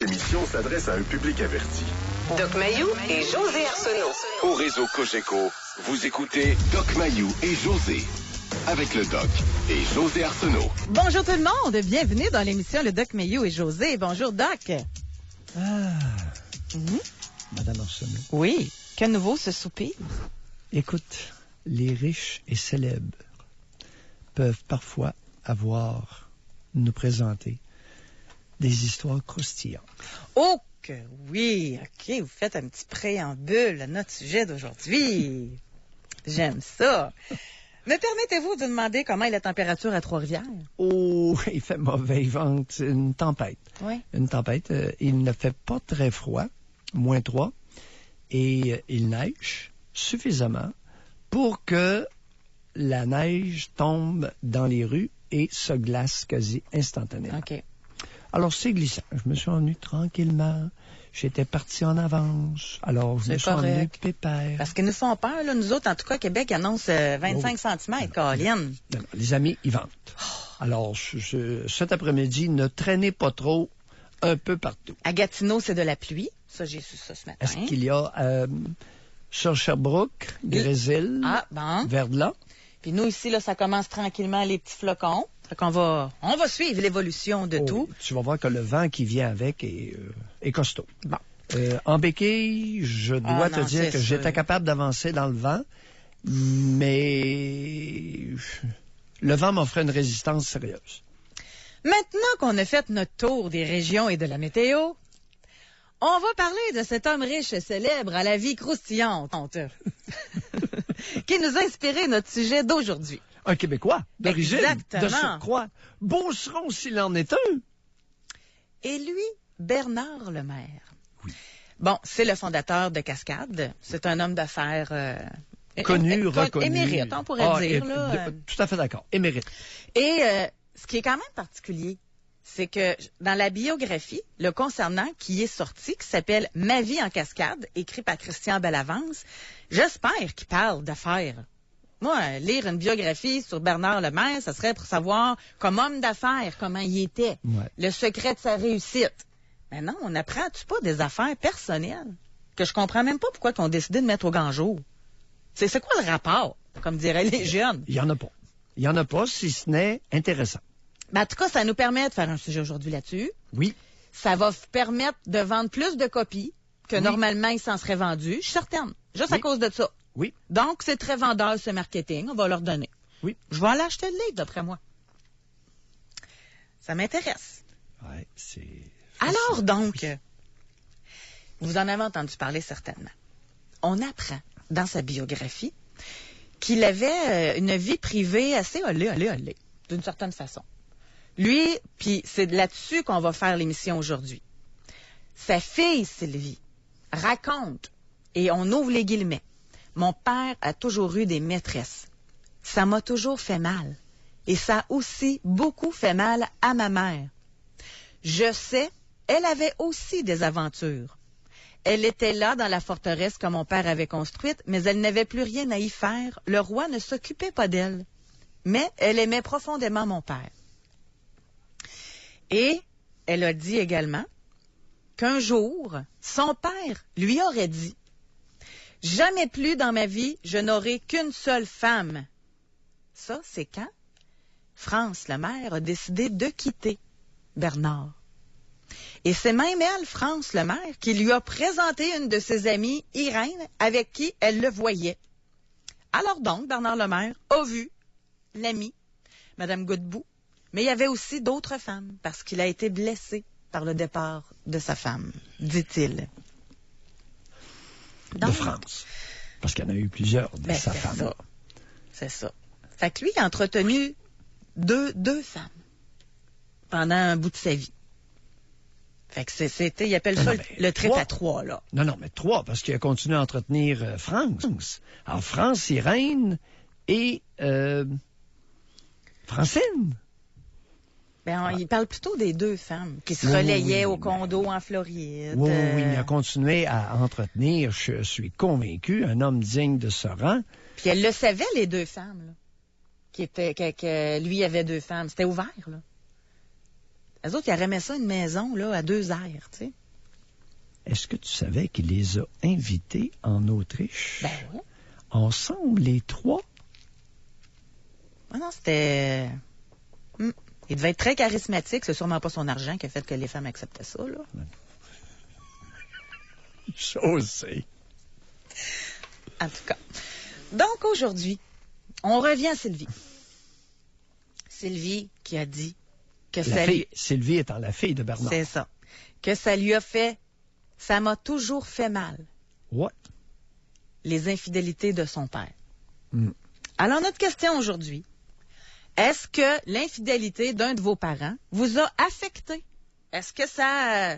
L'émission s'adresse à un public averti. Doc Mayou et José Arsenault. Au réseau Cogeco, vous écoutez Doc Mayou et José. Avec le Doc et José Arsenault. Bonjour tout le monde, bienvenue dans l'émission Le Doc Mayou et José. Bonjour Doc. Madame Arsenault. Oui, que nouveau ce souper? Écoute, les riches et célèbres peuvent parfois nous présenter des histoires croustillantes. Oh que oui, OK, vous faites un petit préambule à notre sujet d'aujourd'hui. J'aime ça. Me permettez-vous de demander comment est la température à Trois-Rivières? Oh, il fait mauvais vent, c'est une tempête. Oui. Une tempête, il ne fait pas très froid, -3, et il neige suffisamment pour que la neige tombe dans les rues et se glace quasi instantanément. OK. Alors, c'est glissant. Je me suis emmené tranquillement. J'étais parti en avance. Alors, je me suis emmené pépère. Parce qu'ils nous font peur, là. Nous autres, en tout cas, Québec annonce 25 cm, Caroline. Non, les amis, ils vantent. Alors, cet après-midi, ne traînez pas trop un peu partout. À Gatineau, c'est de la pluie. Ça, j'ai su ça ce matin. Est-ce qu'il y a sur Sherbrooke, Grésil, Verdelan? Puis nous, ici, là, ça commence tranquillement, les petits flocons. Fait qu'on va suivre l'évolution de tout. Tu vas voir que le vent qui vient avec est costaud. Bon. En béquille, je dois te dire que j'étais capable d'avancer dans le vent, mais le vent m'offrait une résistance sérieuse. Maintenant qu'on a fait notre tour des régions et de la météo, on va parler de cet homme riche et célèbre à la vie croustillante qui nous a inspiré notre sujet d'aujourd'hui. Un Québécois d'origine, Exactement. de surcroît. Beauceron s'il en est un. Et lui, Bernard Lemaire. Oui. Bon, c'est le fondateur de Cascade. C'est un homme d'affaires connu, reconnu. Émérite, on pourrait dire. Tout à fait d'accord. Émérite. Et ce qui est quand même particulier, c'est que dans la biographie, le concernant qui est sorti, qui s'appelle « Ma vie en cascade », écrit par Christian Bellavance, j'espère qu'il parle d'affaires. Moi, lire une biographie sur Bernard Lemaire, ça serait pour savoir, comme homme d'affaires, comment il était, le secret de sa réussite. Mais non, on n'apprend-tu pas des affaires personnelles que je comprends même pas pourquoi qu'on a décidé de mettre au grand jour. C'est quoi le rapport, comme diraient les jeunes? Il y en a pas. Il y en a pas, si ce n'est intéressant. Ben, en tout cas, ça nous permet de faire un sujet aujourd'hui là-dessus. Oui. Ça va permettre de vendre plus de copies que normalement il s'en serait vendu. Je suis certaine. Juste à cause de ça. Oui. Donc, c'est très vendeur, ce marketing. On va leur donner. Oui. Je vais aller acheter le livre, d'après moi. Ça m'intéresse. Oui, c'est... Alors, donc, vous en avez entendu parler certainement. On apprend dans sa biographie qu'il avait une vie privée assez olé, d'une certaine façon. Lui, puis c'est là-dessus qu'on va faire l'émission aujourd'hui. Sa fille, Sylvie, raconte, et on ouvre les guillemets, « Mon père a toujours eu des maîtresses. Ça m'a toujours fait mal. Et ça a aussi beaucoup fait mal à ma mère. Je sais, elle avait aussi des aventures. Elle était là dans la forteresse que mon père avait construite, mais elle n'avait plus rien à y faire. Le roi ne s'occupait pas d'elle. Mais elle aimait profondément mon père. » Et elle a dit également qu'un jour, son père lui aurait dit « Jamais plus dans ma vie, je n'aurai qu'une seule femme. » Ça, c'est quand France Lemaire a décidé de quitter Bernard. Et c'est même elle, France Lemaire, qui lui a présenté une de ses amies, Irène, avec qui elle le voyait. Alors donc, Bernard Lemaire a vu l'amie, Mme Godbout, mais il y avait aussi d'autres femmes, parce qu'il a été blessé par le départ de sa femme, dit-il. Donc, de France. Parce qu'il y en a eu plusieurs de sa femme. C'est ça. Fait que lui, il a entretenu deux femmes pendant un bout de sa vie. Fait que c'était, il appelle ça le trip à 3, là. Non, mais 3, parce qu'il a continué à entretenir France. Alors, France, Irène et Francine. Ben, il parle plutôt des 2 femmes qui se relayaient au condo en Floride. Oui, il a continué à entretenir, je suis convaincu, un homme digne de ce rang. Puis elle le savait, les 2 femmes, là, que lui avait 2 femmes. C'était ouvert, là. Eux autres, ils auraient aimé ça, une maison, là, à 2 airs, tu sais. Est-ce que tu savais qu'il les a invités en Autriche? Ben oui. Ensemble, les 3? Ah non, c'était... Il devait être très charismatique. C'est sûrement pas son argent qui a fait que les femmes acceptaient ça, là. Je sais. En tout cas. Donc, aujourd'hui, on revient à Sylvie. Sylvie qui a dit que ça lui... Sylvie étant la fille de Bernard. C'est ça. Que ça lui a fait... Ça m'a toujours fait mal. Ouais. Les infidélités de son père. Alors, notre question aujourd'hui, est-ce que l'infidélité d'un de vos parents vous a affecté? Est-ce que ça a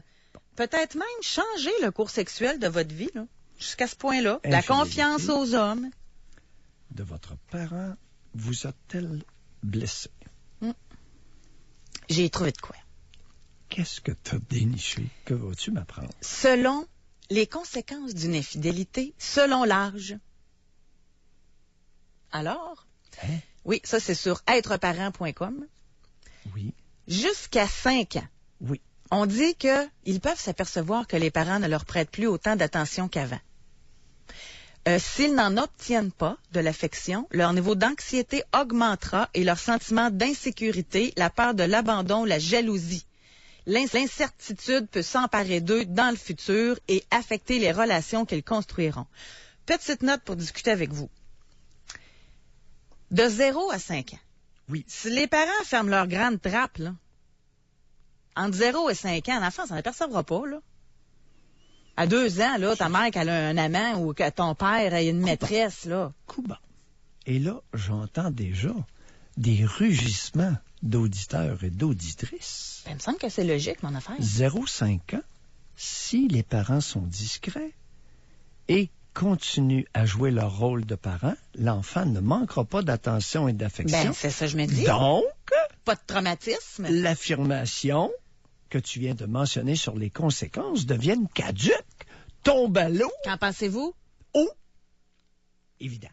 peut-être même changé le cours sexuel de votre vie, là, jusqu'à ce point-là? La confiance aux hommes? De votre parent vous a-t-elle blessé? J'ai trouvé de quoi. Qu'est-ce que tu as déniché? Que vas-tu m'apprendre? Selon les conséquences d'une infidélité, selon l'âge. Alors? Hein? Oui, ça c'est sur êtreparent.com. Oui. Jusqu'à 5 ans. Oui. On dit qu'ils peuvent s'apercevoir que les parents ne leur prêtent plus autant d'attention qu'avant. S'ils n'en obtiennent pas de l'affection, leur niveau d'anxiété augmentera et leur sentiment d'insécurité, la peur de l'abandon, la jalousie. L'incertitude peut s'emparer d'eux dans le futur et affecter les relations qu'ils construiront. Petite note pour discuter avec vous. De 0 à 5 ans. Oui. Si les parents ferment leur grande trappe, là, entre 0 et 5 ans, l'enfant s'en apercevra pas, là. À 2 ans, là, ta mère qu'elle a un amant ou que ton père a une maîtresse, là. Cuba. Et là, j'entends déjà des rugissements d'auditeurs et d'auditrices. Ben, il me semble que c'est logique, mon affaire. 0,5 ans, si les parents sont discrets et continuent à jouer leur rôle de parent, l'enfant ne manquera pas d'attention et d'affection. Ben, c'est ça que je me dis. Donc, pas de traumatisme. l'affirmation que tu viens de mentionner sur les conséquences deviennent caduques, tombent à l'eau. Qu'en pensez-vous? Oh! Évident.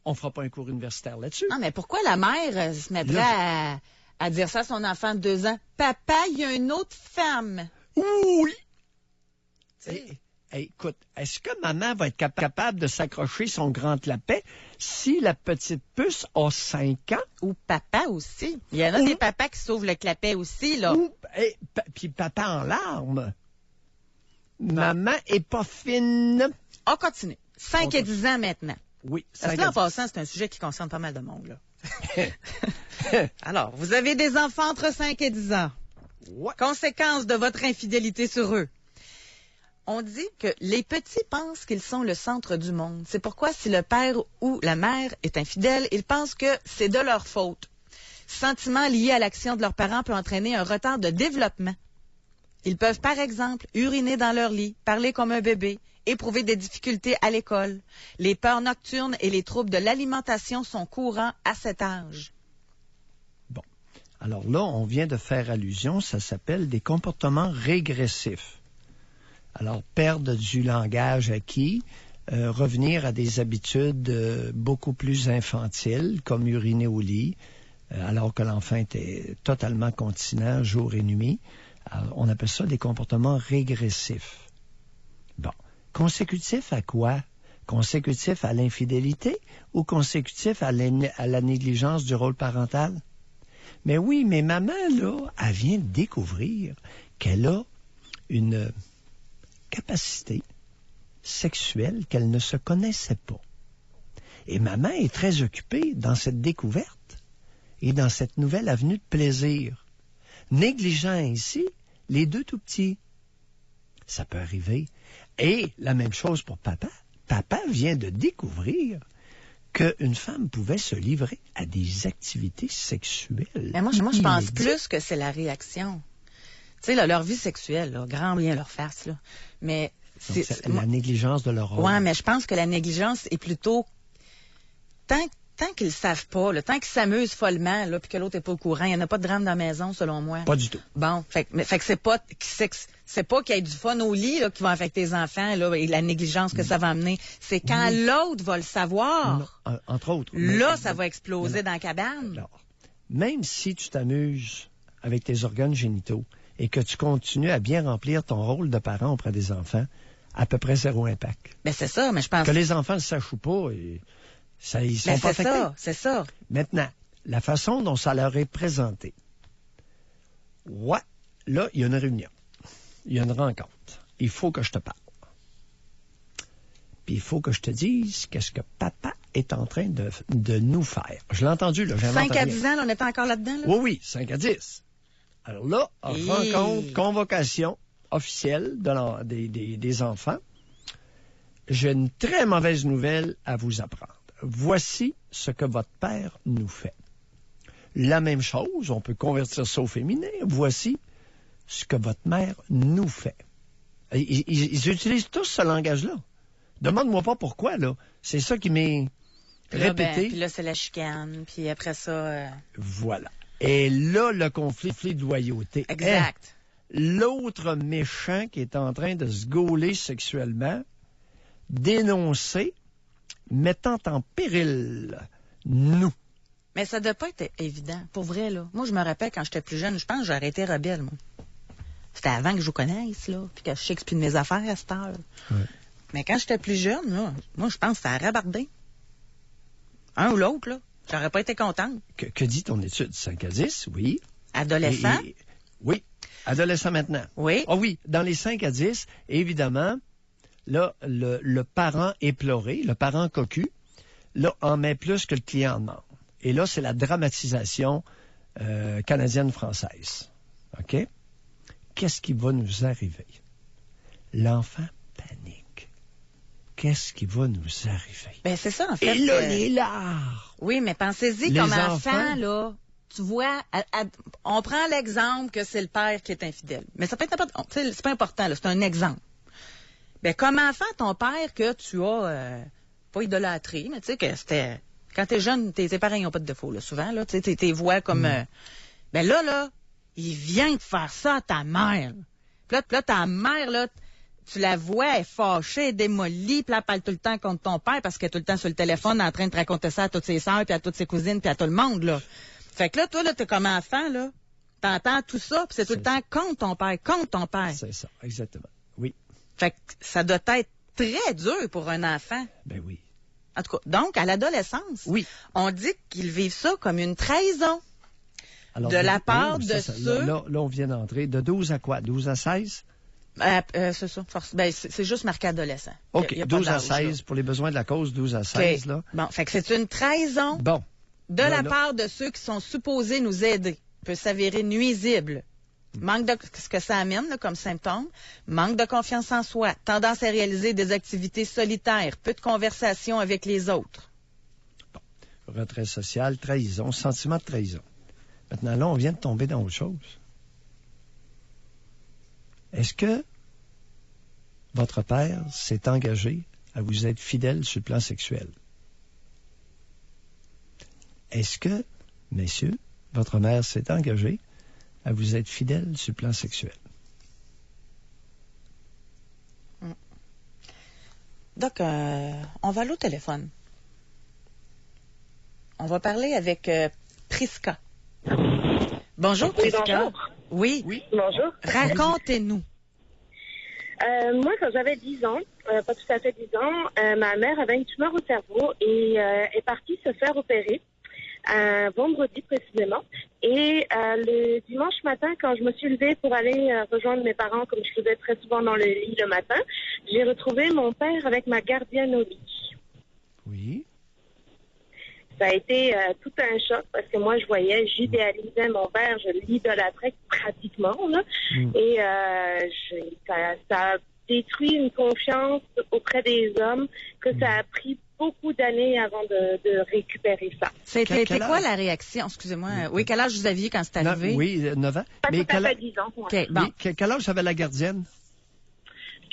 On fera pas un cours universitaire là-dessus. Non, mais pourquoi la mère se mettrait à dire ça à son enfant de 2 ans? Papa, il y a une autre femme. Oui! Écoute, est-ce que maman va être capable de s'accrocher son grand lapin si la petite puce a 5 ans? Ou papa aussi. Il y en a des papas qui sauvent le clapet aussi, là. Puis papa en larmes. Maman est pas fine. On continue. 5 et 10 ans maintenant. Oui. Parce que là, en passant, c'est un sujet qui concerne pas mal de monde, là. Alors, vous avez des enfants entre 5 et 10 ans. Ouais. Conséquence de votre infidélité sur eux. On dit que les petits pensent qu'ils sont le centre du monde. C'est pourquoi si le père ou la mère est infidèle, ils pensent que c'est de leur faute. Sentiment lié à l'action de leurs parents peut entraîner un retard de développement. Ils peuvent, par exemple, uriner dans leur lit, parler comme un bébé, éprouver des difficultés à l'école. Les peurs nocturnes et les troubles de l'alimentation sont courants à cet âge. Bon. Alors là, on vient de faire allusion, ça s'appelle des comportements régressifs. Alors, perdre du langage acquis, revenir à des habitudes beaucoup plus infantiles, comme uriner au lit, alors que l'enfant était totalement continent jour et nuit. Alors, on appelle ça des comportements régressifs. Bon. Consécutif à quoi? Consécutif à l'infidélité ou consécutif à la négligence du rôle parental? Mais oui, mais maman, là, elle vient de découvrir qu'elle a une capacité sexuelle qu'elle ne se connaissait pas. Et maman est très occupée dans cette découverte et dans cette nouvelle avenue de plaisir, négligeant ainsi les 2 tout petits. Ça peut arriver. Et la même chose pour papa. Papa vient de découvrir qu'une femme pouvait se livrer à des activités sexuelles. Mais moi, je pense plus que c'est la réaction. Tu sais, là, leur vie sexuelle, là, grand bien leur face, là. Mais c'est la négligence de leur rôle. Oui, mais je pense que la négligence est plutôt... Tant qu'ils ne savent pas, là, tant qu'ils s'amusent follement, là, puis que l'autre n'est pas au courant, il n'y en a pas de drame dans la maison, selon moi. Pas du tout. Bon, fait que c'est pas qu'il y ait du fun au lit là, qui va affecter les enfants là, et la négligence que ça va amener. C'est quand l'autre va le savoir. Non, entre autres. Là, ça va exploser dans la cabane. Alors, même si tu t'amuses avec tes organes génitaux et que tu continues à bien remplir ton rôle de parent auprès des enfants, à peu près zéro impact. Ben, c'est ça, mais je pense... Que les enfants le sachent ou pas, ils sont pas affectés. C'est ça. Maintenant, la façon dont ça leur est présenté. Ouais, là, il y a une réunion. Il y a une rencontre. Il faut que je te parle. Puis il faut que je te dise qu'est-ce que papa est en train de nous faire. Je l'ai entendu, là. 5 à 10 ans, là, on était encore là-dedans, là? Oui, 5 à 10. Alors là, rencontre, convocation officielle des enfants. J'ai une très mauvaise nouvelle à vous apprendre. Voici ce que votre père nous fait. La même chose, on peut convertir ça au féminin. Voici ce que votre mère nous fait. Ils utilisent tous ce langage-là. Demande-moi pas pourquoi, là. C'est ça qui m'est répété. Puis là, c'est la chicane. Puis après ça... Voilà. Et là, le conflit de loyauté. Exact. L'autre méchant qui est en train de se gauler sexuellement, dénoncé, mettant en péril nous. Mais ça doit pas être évident. Pour vrai, là. Moi, je me rappelle quand j'étais plus jeune, je pense que j'ai arrêté rebelle, moi. C'était avant que je vous connaisse, là. Puis que je sais de mes affaires à cette heure. Ouais. Mais quand j'étais plus jeune, là, moi, je pense que c'était à rabarder. Un ou l'autre, là. J'aurais pas été contente. Que dit ton étude? 5 à 10, oui. Adolescent? Oui. Adolescent maintenant. Oui. Ah oui, dans les 5 à 10, évidemment, là, le parent éploré, le parent cocu, là, en met plus que le client en demande. Et là, c'est la dramatisation canadienne-française. OK? Qu'est-ce qui va nous arriver? L'enfant panique. Qu'est-ce qui va nous arriver? Ben, c'est ça, en fait. Et là, les larmes. Oui, mais pensez-y Les comme enfants. enfant, là. Tu vois, on prend l'exemple que c'est le père qui est infidèle. Mais ça peut être n'importe... C'est pas important, là. C'est un exemple. Ben, comme enfant, ton père que tu as pas idolâtré, mais tu sais que c'était... Quand t'es jeune, tes parents n'ont pas de défaut, là, souvent, là. Tu sais, t'es vois comme... Ben là, il vient de faire ça à ta mère. Puis là, ta mère, là, tu la vois, elle est fâchée, elle est démolie, puis elle parle tout le temps contre ton père parce qu'elle est tout le temps sur le téléphone en train de te raconter ça à toutes ses sœurs, puis à toutes ses cousines, puis à tout le monde, là. Fait que là, toi, là, t'es comme enfant, là. T'entends tout ça, puis c'est tout le temps contre ton père. C'est ça, exactement. Oui. Fait que ça doit être très dur pour un enfant. Ben oui. En tout cas, donc, à l'adolescence, Oui. on dit qu'ils vivent ça comme une trahison. Alors, De la part de ça, ceux- Là, on vient d'entrer. De 12 à quoi? 12 à 16? C'est ça. Ben, c'est juste marqué adolescent. OK, Il y a pas 12 à d'âge, là. 16, pour les besoins de la cause, 12 à 16, OK. là. Bon, fait que c'est une trahison Bon. de Là, la là. part de ceux qui sont supposés nous aider. Peut s'avérer nuisible. Manque de ce que ça amène là, comme symptôme, manque de confiance en soi, tendance à réaliser des activités solitaires, peu de conversation avec les autres. Retrait social, trahison, sentiment de trahison. Maintenant, là, on vient de tomber dans autre chose. Est-ce que votre père s'est engagé à vous être fidèle sur le plan sexuel? Est-ce que, messieurs, votre mère s'est engagée à vous être fidèle sur le plan sexuel? Donc, on va aller au téléphone. On va parler avec Priska. Bonjour, Oui, Priska. bonjour. Oui. Bonjour. Racontez-nous. Moi, quand j'avais 10 ans, pas tout à fait 10 ans, ma mère avait une tumeur au cerveau et est partie se faire opérer vendredi précisément. Et le dimanche matin, quand je me suis levée pour aller rejoindre mes parents, comme je faisais très souvent dans le lit le matin, j'ai retrouvé mon père avec ma gardienne au lit. Oui. Ça a été tout un choc parce que moi, je voyais, j'idéalisais mon père, je l'idolâtrais pratiquement. Là, et ça a détruit une confiance auprès des hommes que ça a pris beaucoup d'années avant de récupérer ça. C'était Quel quoi âge? la réaction? Excusez-moi. Oui, quel âge vous aviez quand c'est arrivé? Oui, 9 ans. Pas Mais tout à fait 10 ans. Ouais. OK, bon. quel âge avait la gardienne?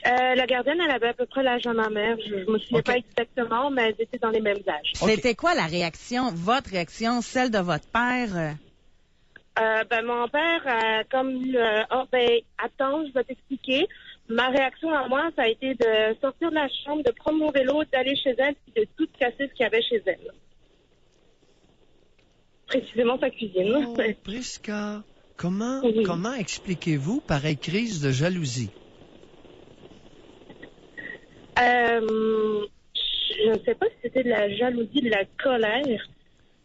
La gardienne, elle avait à peu près l'âge de ma mère. Je me souviens OK. pas exactement, mais elles étaient dans les mêmes âges. OK. C'était quoi la réaction, votre réaction, celle de votre père? Mon père, attends, je vais t'expliquer. Ma réaction à moi, ça a été de sortir de la chambre, de prendre mon vélo, d'aller chez elle, puis de tout casser ce qu'il y avait chez elle. Précisément sa cuisine. Oh, Priska, Comment expliquez-vous pareille crise de jalousie? Je ne sais pas si c'était de la jalousie, de la colère.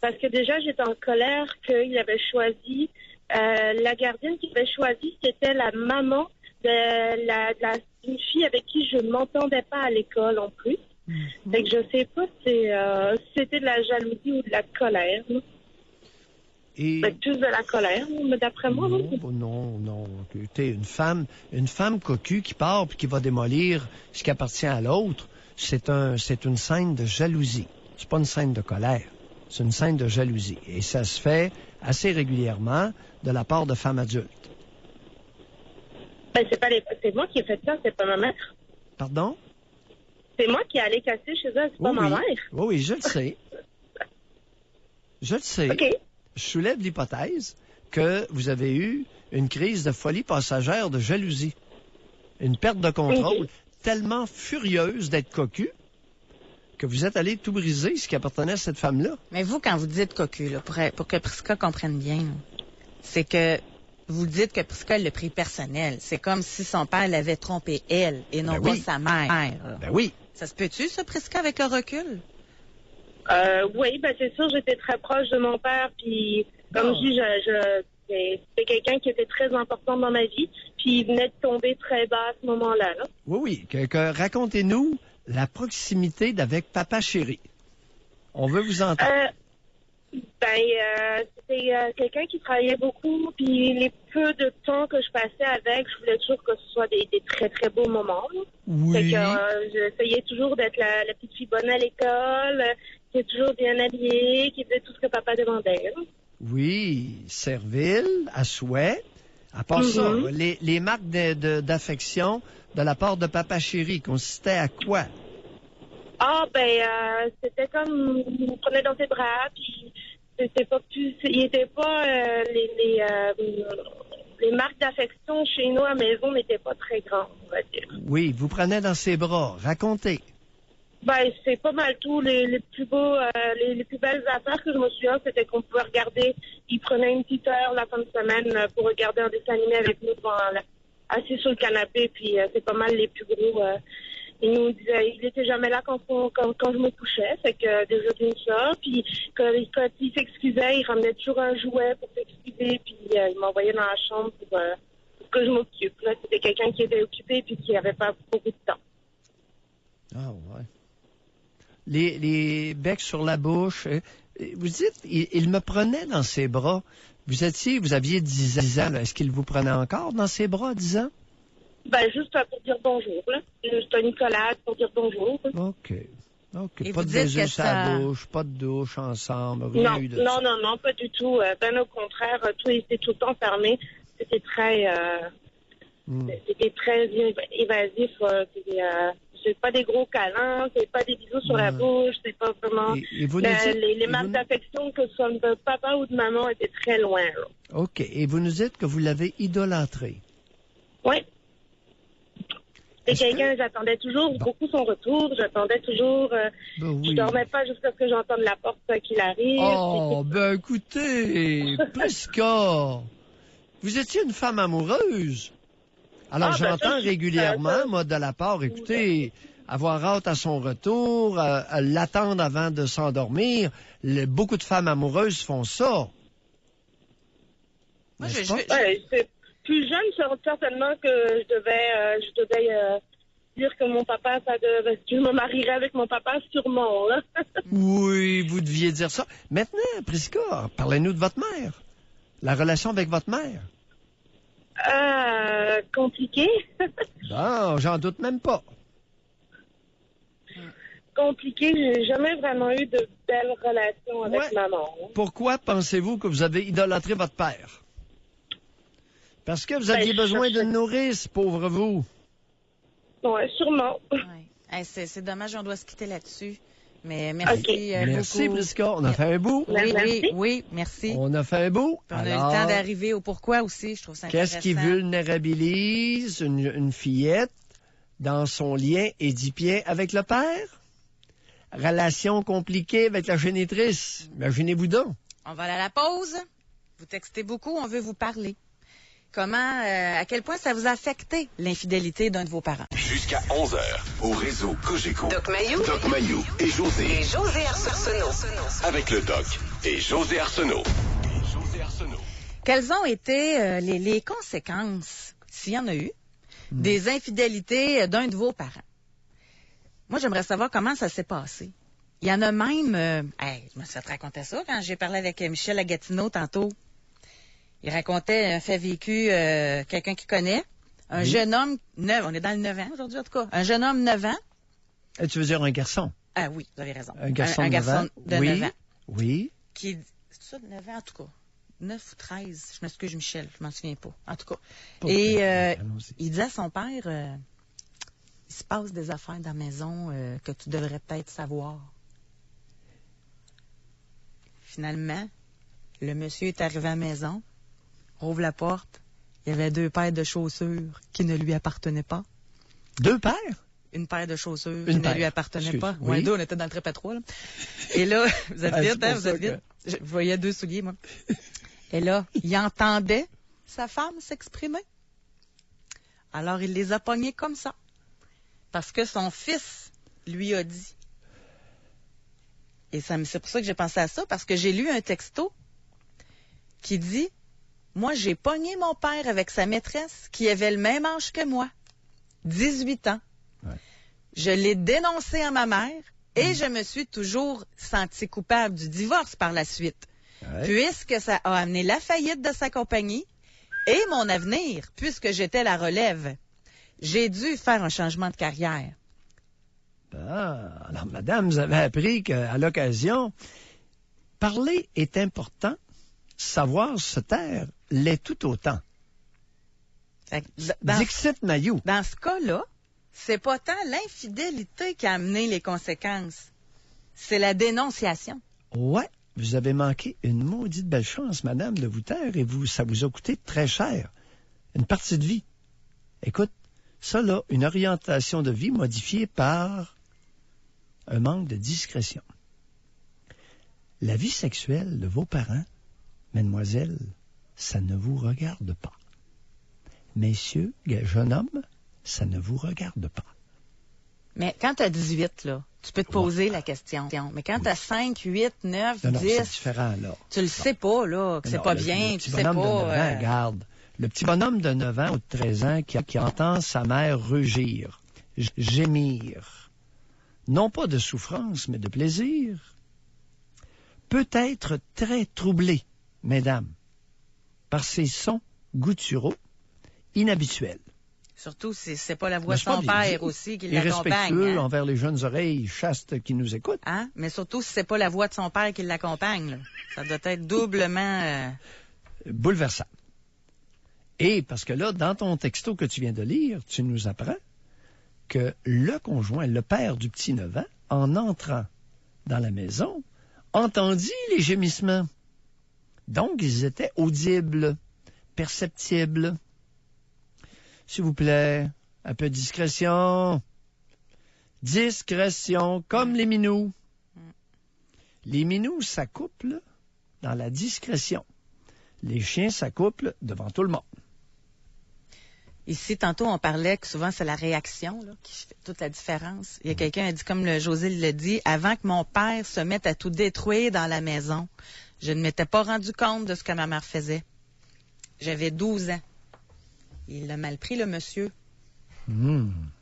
Parce que déjà, j'étais en colère qu'il avait choisi, la gardienne qu'il avait choisie, c'était la maman d'une fille avec qui je ne m'entendais pas à l'école en plus. Fait que je sais pas si c'était de la jalousie ou de la colère. Et... Plus de la colère, mais d'après moi. Non. Écoutez, une femme cocu qui part puis qui va démolir ce qui appartient à l'autre, c'est une scène de jalousie. C'est pas une scène de colère. C'est une scène de jalousie. Et ça se fait assez régulièrement de la part de femmes adultes. Ben, c'est moi qui ai fait ça, c'est pas ma mère. Pardon? C'est moi qui ai allé casser chez elle, c'est pas ma mère. Oui, je le sais. Je le sais. OK. Je soulève l'hypothèse que vous avez eu une crise de folie passagère de jalousie. Une perte de contrôle tellement furieuse d'être cocu que vous êtes allé tout briser ce qui appartenait à cette femme-là. Mais vous, quand vous dites cocu, là, pour que Prisca comprenne bien, là, c'est que vous dites que Prisca l'a pris personnel. C'est comme si son père l'avait trompé elle et non pas sa mère. Ben oui. Ça se peut-tu, ça, Prisca, avec le recul? Oui, ben c'est sûr, j'étais très proche de mon père, puis comme je dis, c'était quelqu'un qui était très important dans ma vie, puis il venait de tomber très bas à ce moment-là. Là. Oui. Racontez-nous la proximité d'avec Papa Chéri. On veut vous entendre. C'était quelqu'un qui travaillait beaucoup, puis les peu de temps que je passais avec, je voulais toujours que ce soit des très, très beaux moments. Là. Oui. Fait que j'essayais toujours d'être la petite fille bonne à l'école, qui est toujours bien habillée, qui faisait tout ce que papa demandait. Là. Oui, servile, à souhait. À part ça, les marques d'affection de la part de Papa Chéri consistaient à quoi? C'était comme, il me prenait dans ses bras, puis c'était pas plus, il était pas, les marques d'affection chez nous à la maison n'étaient pas très grandes, on va dire. Oui, vous prenez dans ses bras. Racontez. C'est pas mal tout. Les plus beaux, les plus belles affaires que je me souviens, c'était qu'on pouvait regarder, il prenait une petite heure la fin de semaine pour regarder un dessin animé avec nous assis sur le canapé, puis c'est pas mal les plus gros. Il nous disait, il était jamais là quand je me couchais, fait que déjà d'une ça. Puis quand il s'excusait, il ramenait toujours un jouet pour s'excuser, puis il m'envoyait dans la chambre pour que je m'occupe. Là, c'était quelqu'un qui était occupé puis qui avait pas beaucoup de temps. Ah ouais. Les becs sur la bouche. Vous dites, il me prenait dans ses bras. Vous aviez 10 ans. Est-ce qu'il vous prenait encore dans ses bras à 10 ans? Juste pour dire bonjour, là. Juste un Nicolas pour dire bonjour. OK. Et Pas de baiser sur la bouche, pas de douche ensemble, rien eu de ça. Non, pas du tout. Ben au contraire, tout était tout le temps fermé. C'était très évasif. C'est pas des gros câlins, c'est pas des bisous sur la bouche, c'est pas vraiment... Les marques d'affection, que ce soit de papa ou de maman, étaient très loin. Là. OK. Et vous nous dites que vous l'avez idolâtré. Oui. C'est quelqu'un, j'attendais toujours beaucoup son retour, j'attendais toujours... Je dormais pas jusqu'à ce que j'entende la porte qu'il arrive. Oh, écoutez, Prisca, vous étiez une femme amoureuse. Alors, j'entends régulièrement, moi, de la part, écoutez, avoir hâte à son retour, l'attendre avant de s'endormir. Beaucoup de femmes amoureuses font ça. Moi, c'est plus jeune, certainement, que je devais dire que mon papa, je me marierais avec mon papa, sûrement. Là. Oui, vous deviez dire ça. Maintenant, Prisca, parlez-nous de votre mère. La relation avec votre mère. Compliqué. Non, j'en doute même pas. Compliqué, j'ai jamais vraiment eu de belles relations avec maman. Pourquoi pensez-vous que vous avez idolâtré votre père? Parce que vous aviez besoin d'une nourrice, pauvre vous. Oui, sûrement. Ouais. C'est dommage, on doit se quitter là-dessus. Mais merci Merci, beaucoup. Prisca. On a fait un bout. Oui, merci. On a fait un bout. Puis on a eu le temps d'arriver au pourquoi aussi, je trouve ça intéressant. Qu'est-ce qui vulnérabilise une fillette dans son lien édipien avec le père? Relation compliquée avec la génitrice. Imaginez-vous donc. On va aller à la pause. Vous textez beaucoup, on veut vous parler. à quel point ça vous a affecté l'infidélité d'un de vos parents. Jusqu'à 11h, au réseau Cogeco. Doc Mayou Doc Mayou et José. et José Arsenault. Avec le Doc et José Arsenault. Quelles ont été les conséquences, s'il y en a eu, des infidélités d'un de vos parents? Moi, j'aimerais savoir comment ça s'est passé. Il y en a même... je me suis fait raconter ça quand j'ai parlé avec Michel à Gatineau tantôt. Il racontait un fait vécu, quelqu'un qu'il connaît. Un jeune homme, on est dans le 9 ans aujourd'hui en tout cas. Un jeune homme 9 ans. Et tu veux dire un garçon? Ah oui, vous avez raison. Un garçon un de 9 ans? garçon de 9 ans. Oui. C'est ça, de 9 ans en tout cas. 9 ou 13, je m'excuse Michel, je m'en souviens pas. En tout cas. Il disait à son père, il se passe des affaires dans la maison que tu devrais peut-être savoir. Finalement, le monsieur est arrivé à la maison, ouvre la porte, il y avait 2 paires de chaussures qui ne lui appartenaient pas. 2 paires? Une paire de chaussures Une qui paire. ne lui appartenaient Excuse. pas. Oui. Ouais, 2, on était dans le trip à 3. Là. Et là, vous êtes Ah, vite, c'est pour vous ça êtes vite. que- Je voyais 2 souliers, moi. Et là, il entendait sa femme s'exprimer. Alors, il les a pognés comme ça. Parce que son fils lui a dit. Et c'est pour ça que j'ai pensé à ça, parce que j'ai lu un texto qui dit « Moi, j'ai pogné mon père avec sa maîtresse qui avait le même âge que moi, 18 ans. Ouais. Je l'ai dénoncé à ma mère et je me suis toujours senti coupable du divorce par la suite, Ouais. puisque ça a amené la faillite de sa compagnie et mon avenir, puisque j'étais la relève. J'ai dû faire un changement de carrière. » Ah, alors, madame, vous avez appris qu'à l'occasion, parler est important, savoir se taire l'est tout autant. Fait que dans, Dixit Mayou. dans ce cas-là, c'est pas tant l'infidélité qui a amené les conséquences, c'est la dénonciation. Ouais, vous avez manqué une maudite belle chance, madame, de vous taire et ça vous a coûté très cher. Une partie de vie. Écoute, ça là, une orientation de vie modifiée par un manque de discrétion. La vie sexuelle de vos parents, mademoiselle, ça ne vous regarde pas. Messieurs, jeune homme, ça ne vous regarde pas. Mais quand tu as 18, là, tu peux te poser la question. Mais quand tu as 5, 8, 9, Non, 10, c'est différent, là. tu le sais pas, là, que c'est Non, pas le bien, petit tu sais bonhomme de 9 ans, pas... regarde. Le petit bonhomme de 9 ans ou de 13 ans qui entend sa mère rugir, gémir, non pas de souffrance, mais de plaisir, peut être très troublé, mesdames, par ces sons gutturaux inhabituels. Surtout si c'est pas la voix de N'est-ce pas son bien père dit? aussi qui Irrespectueux l'accompagne. Hein? envers les jeunes oreilles chastes qui nous écoutent. Hein? Mais surtout si c'est pas la voix de son père qui l'accompagne. Là. Ça doit être doublement... Bouleversant. Et parce que là, dans ton texto que tu viens de lire, tu nous apprends que le conjoint, le père du petit 9 ans, en entrant dans la maison, entendit les gémissements. Donc, ils étaient audibles, perceptibles. S'il vous plaît, un peu de discrétion. Discrétion, comme les minous. Les minous s'accouplent dans la discrétion. Les chiens s'accouplent devant tout le monde. Ici, tantôt, on parlait que souvent, c'est la réaction là, qui fait toute la différence. Il y a quelqu'un qui a dit, comme le José l'a dit, avant que mon père se mette à tout détruire dans la maison, je ne m'étais pas rendu compte de ce que ma mère faisait. J'avais 12 ans. Il l'a mal pris, le monsieur. Oh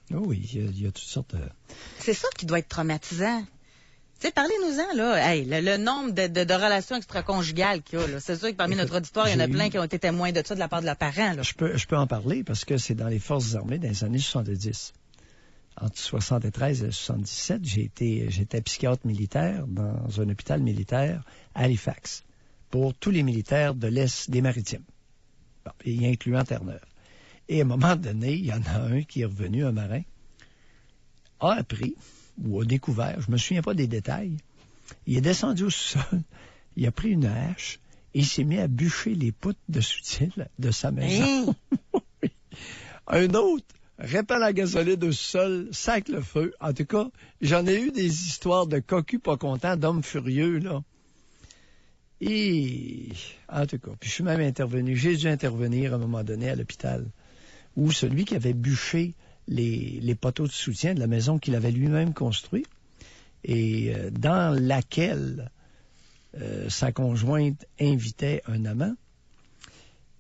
oui, il y a toutes sortes de... C'est ça qui doit être traumatisant. Tu sais, parlez-nous-en, là. Hey, le nombre de relations extra-conjugales qu'il y a, là. C'est sûr que parmi notre auditoire, il y en a plein qui ont été témoins de ça de la part de leurs parents, là. Je peux en parler parce que c'est dans les forces armées dans les années 70. Entre 73 et 77, j'étais psychiatre militaire dans un hôpital militaire à Halifax pour tous les militaires de l'Est des Maritimes, bon, et incluant Terre-Neuve. Et à un moment donné, il y en a un qui est revenu, un marin, a appris ou a découvert, je me souviens pas des détails, il est descendu au sol, il a pris une hache et il s'est mis à bûcher les poutres de soutien de sa maison. Hey! Un autre répand la gasolide au sol, sac le feu. En tout cas, j'en ai eu des histoires de cocus pas contents, d'hommes furieux, là. Et, en tout cas, puis je suis même intervenu. J'ai dû intervenir à un moment donné à l'hôpital où celui qui avait bûché les poteaux de soutien de la maison qu'il avait lui-même construite et dans laquelle sa conjointe invitait un amant,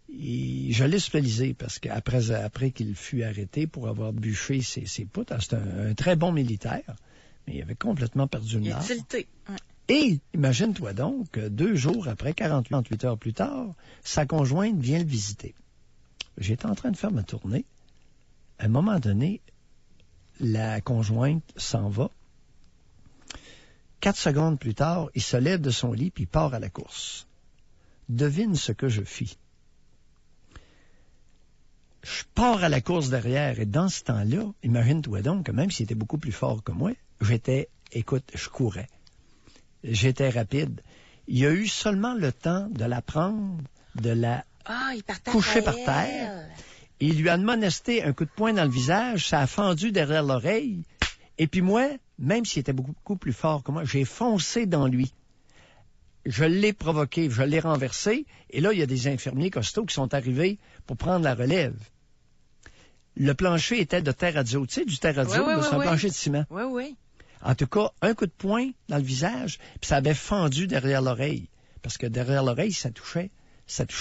et je l'ai hospitalisé parce qu'après qu'il fut arrêté pour avoir bûché ses poutres, c'est un très bon militaire, mais il avait complètement perdu le nord. Utilité. Ouais. Et imagine-toi donc, 2 jours après, 48 heures plus tard, sa conjointe vient le visiter. J'étais en train de faire ma tournée. À un moment donné, la conjointe s'en va. 4 secondes plus tard, il se lève de son lit puis il part à la course. Devine ce que je fis. Je pars à la course derrière et dans ce temps-là, imagine-toi donc que même s'il était beaucoup plus fort que moi, je courais. J'étais rapide. Il y a eu seulement le temps de la prendre, de la coucher par terre. Il lui a admonesté un coup de poing dans le visage, ça a fendu derrière l'oreille. Et puis moi, même s'il était beaucoup plus fort que moi, j'ai foncé dans lui. Je l'ai provoqué, je l'ai renversé. Et là, il y a des infirmiers costauds qui sont arrivés pour prendre la relève. Le plancher était de terrazzo. Tu sais, du terrazzo, c'est un plancher de ciment. Oui, oui. En tout cas, un coup de poing dans le visage, puis ça avait fendu derrière l'oreille. Parce que derrière l'oreille, ça touchait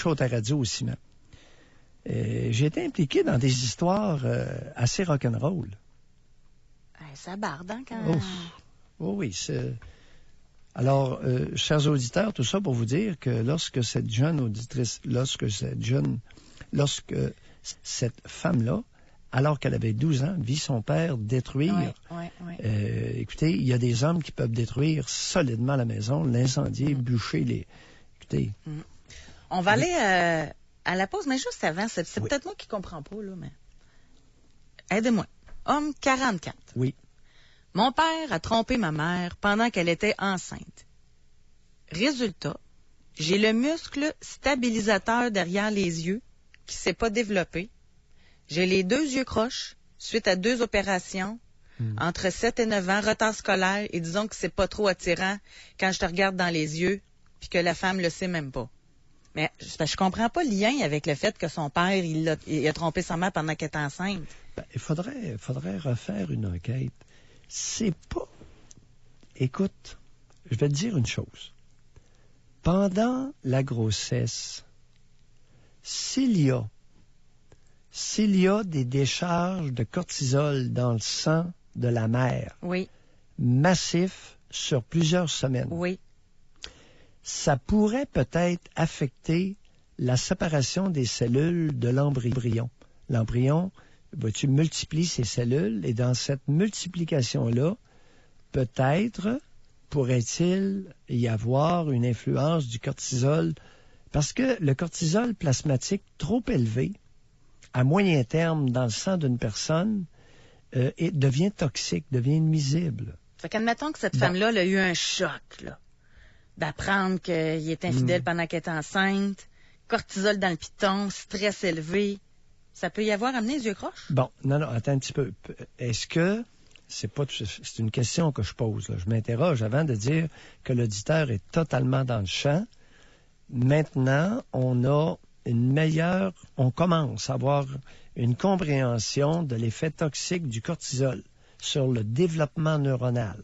au terrazzo, au ciment. J'ai été impliqué dans des histoires assez rock'n'roll. Ça barde, hein, quand... Oh oui, c'est... Alors, chers auditeurs, tout ça pour vous dire que lorsque cette femme-là, alors qu'elle avait 12 ans, vit son père détruire. Écoutez, il y a des hommes qui peuvent détruire solidement la maison, l'incendier, bûcher les... Écoutez... On va aller à la pause, mais juste avant, c'est peut-être moi qui ne comprends pas, là, mais... Aidez-moi. Homme 44. Oui. Mon père a trompé ma mère pendant qu'elle était enceinte. Résultat, j'ai le muscle stabilisateur derrière les yeux qui ne s'est pas développé. J'ai les 2 yeux croches suite à 2 opérations, entre 7 et 9 ans, retard scolaire, et disons que c'est pas trop attirant quand je te regarde dans les yeux puis que la femme le sait même pas. Mais je comprends pas le lien avec le fait que son père, il a trompé sa mère pendant qu'elle était enceinte. Il faudrait refaire une enquête. C'est pas... Écoute, je vais te dire une chose. Pendant la grossesse, s'il y a des décharges de cortisol dans le sang de la mère, massif sur plusieurs semaines, ça pourrait peut-être affecter la séparation des cellules de l'embryon. L'embryon, tu multiplies ses cellules et dans cette multiplication-là, peut-être pourrait-il y avoir une influence du cortisol parce que le cortisol plasmatique trop élevé à moyen terme dans le sang d'une personne devient toxique, devient nuisible. Fait qu'admettons que cette femme-là a eu un choc, là, d'apprendre qu'il est infidèle pendant qu'elle est enceinte, cortisol dans le piton, stress élevé. Ça peut y avoir amené les yeux croches? Bon, non, attends un petit peu. Est-ce que c'est une question que je pose, là. Je m'interroge avant de dire que l'auditeur est totalement dans le champ. Maintenant, on commence à avoir une compréhension de l'effet toxique du cortisol sur le développement neuronal.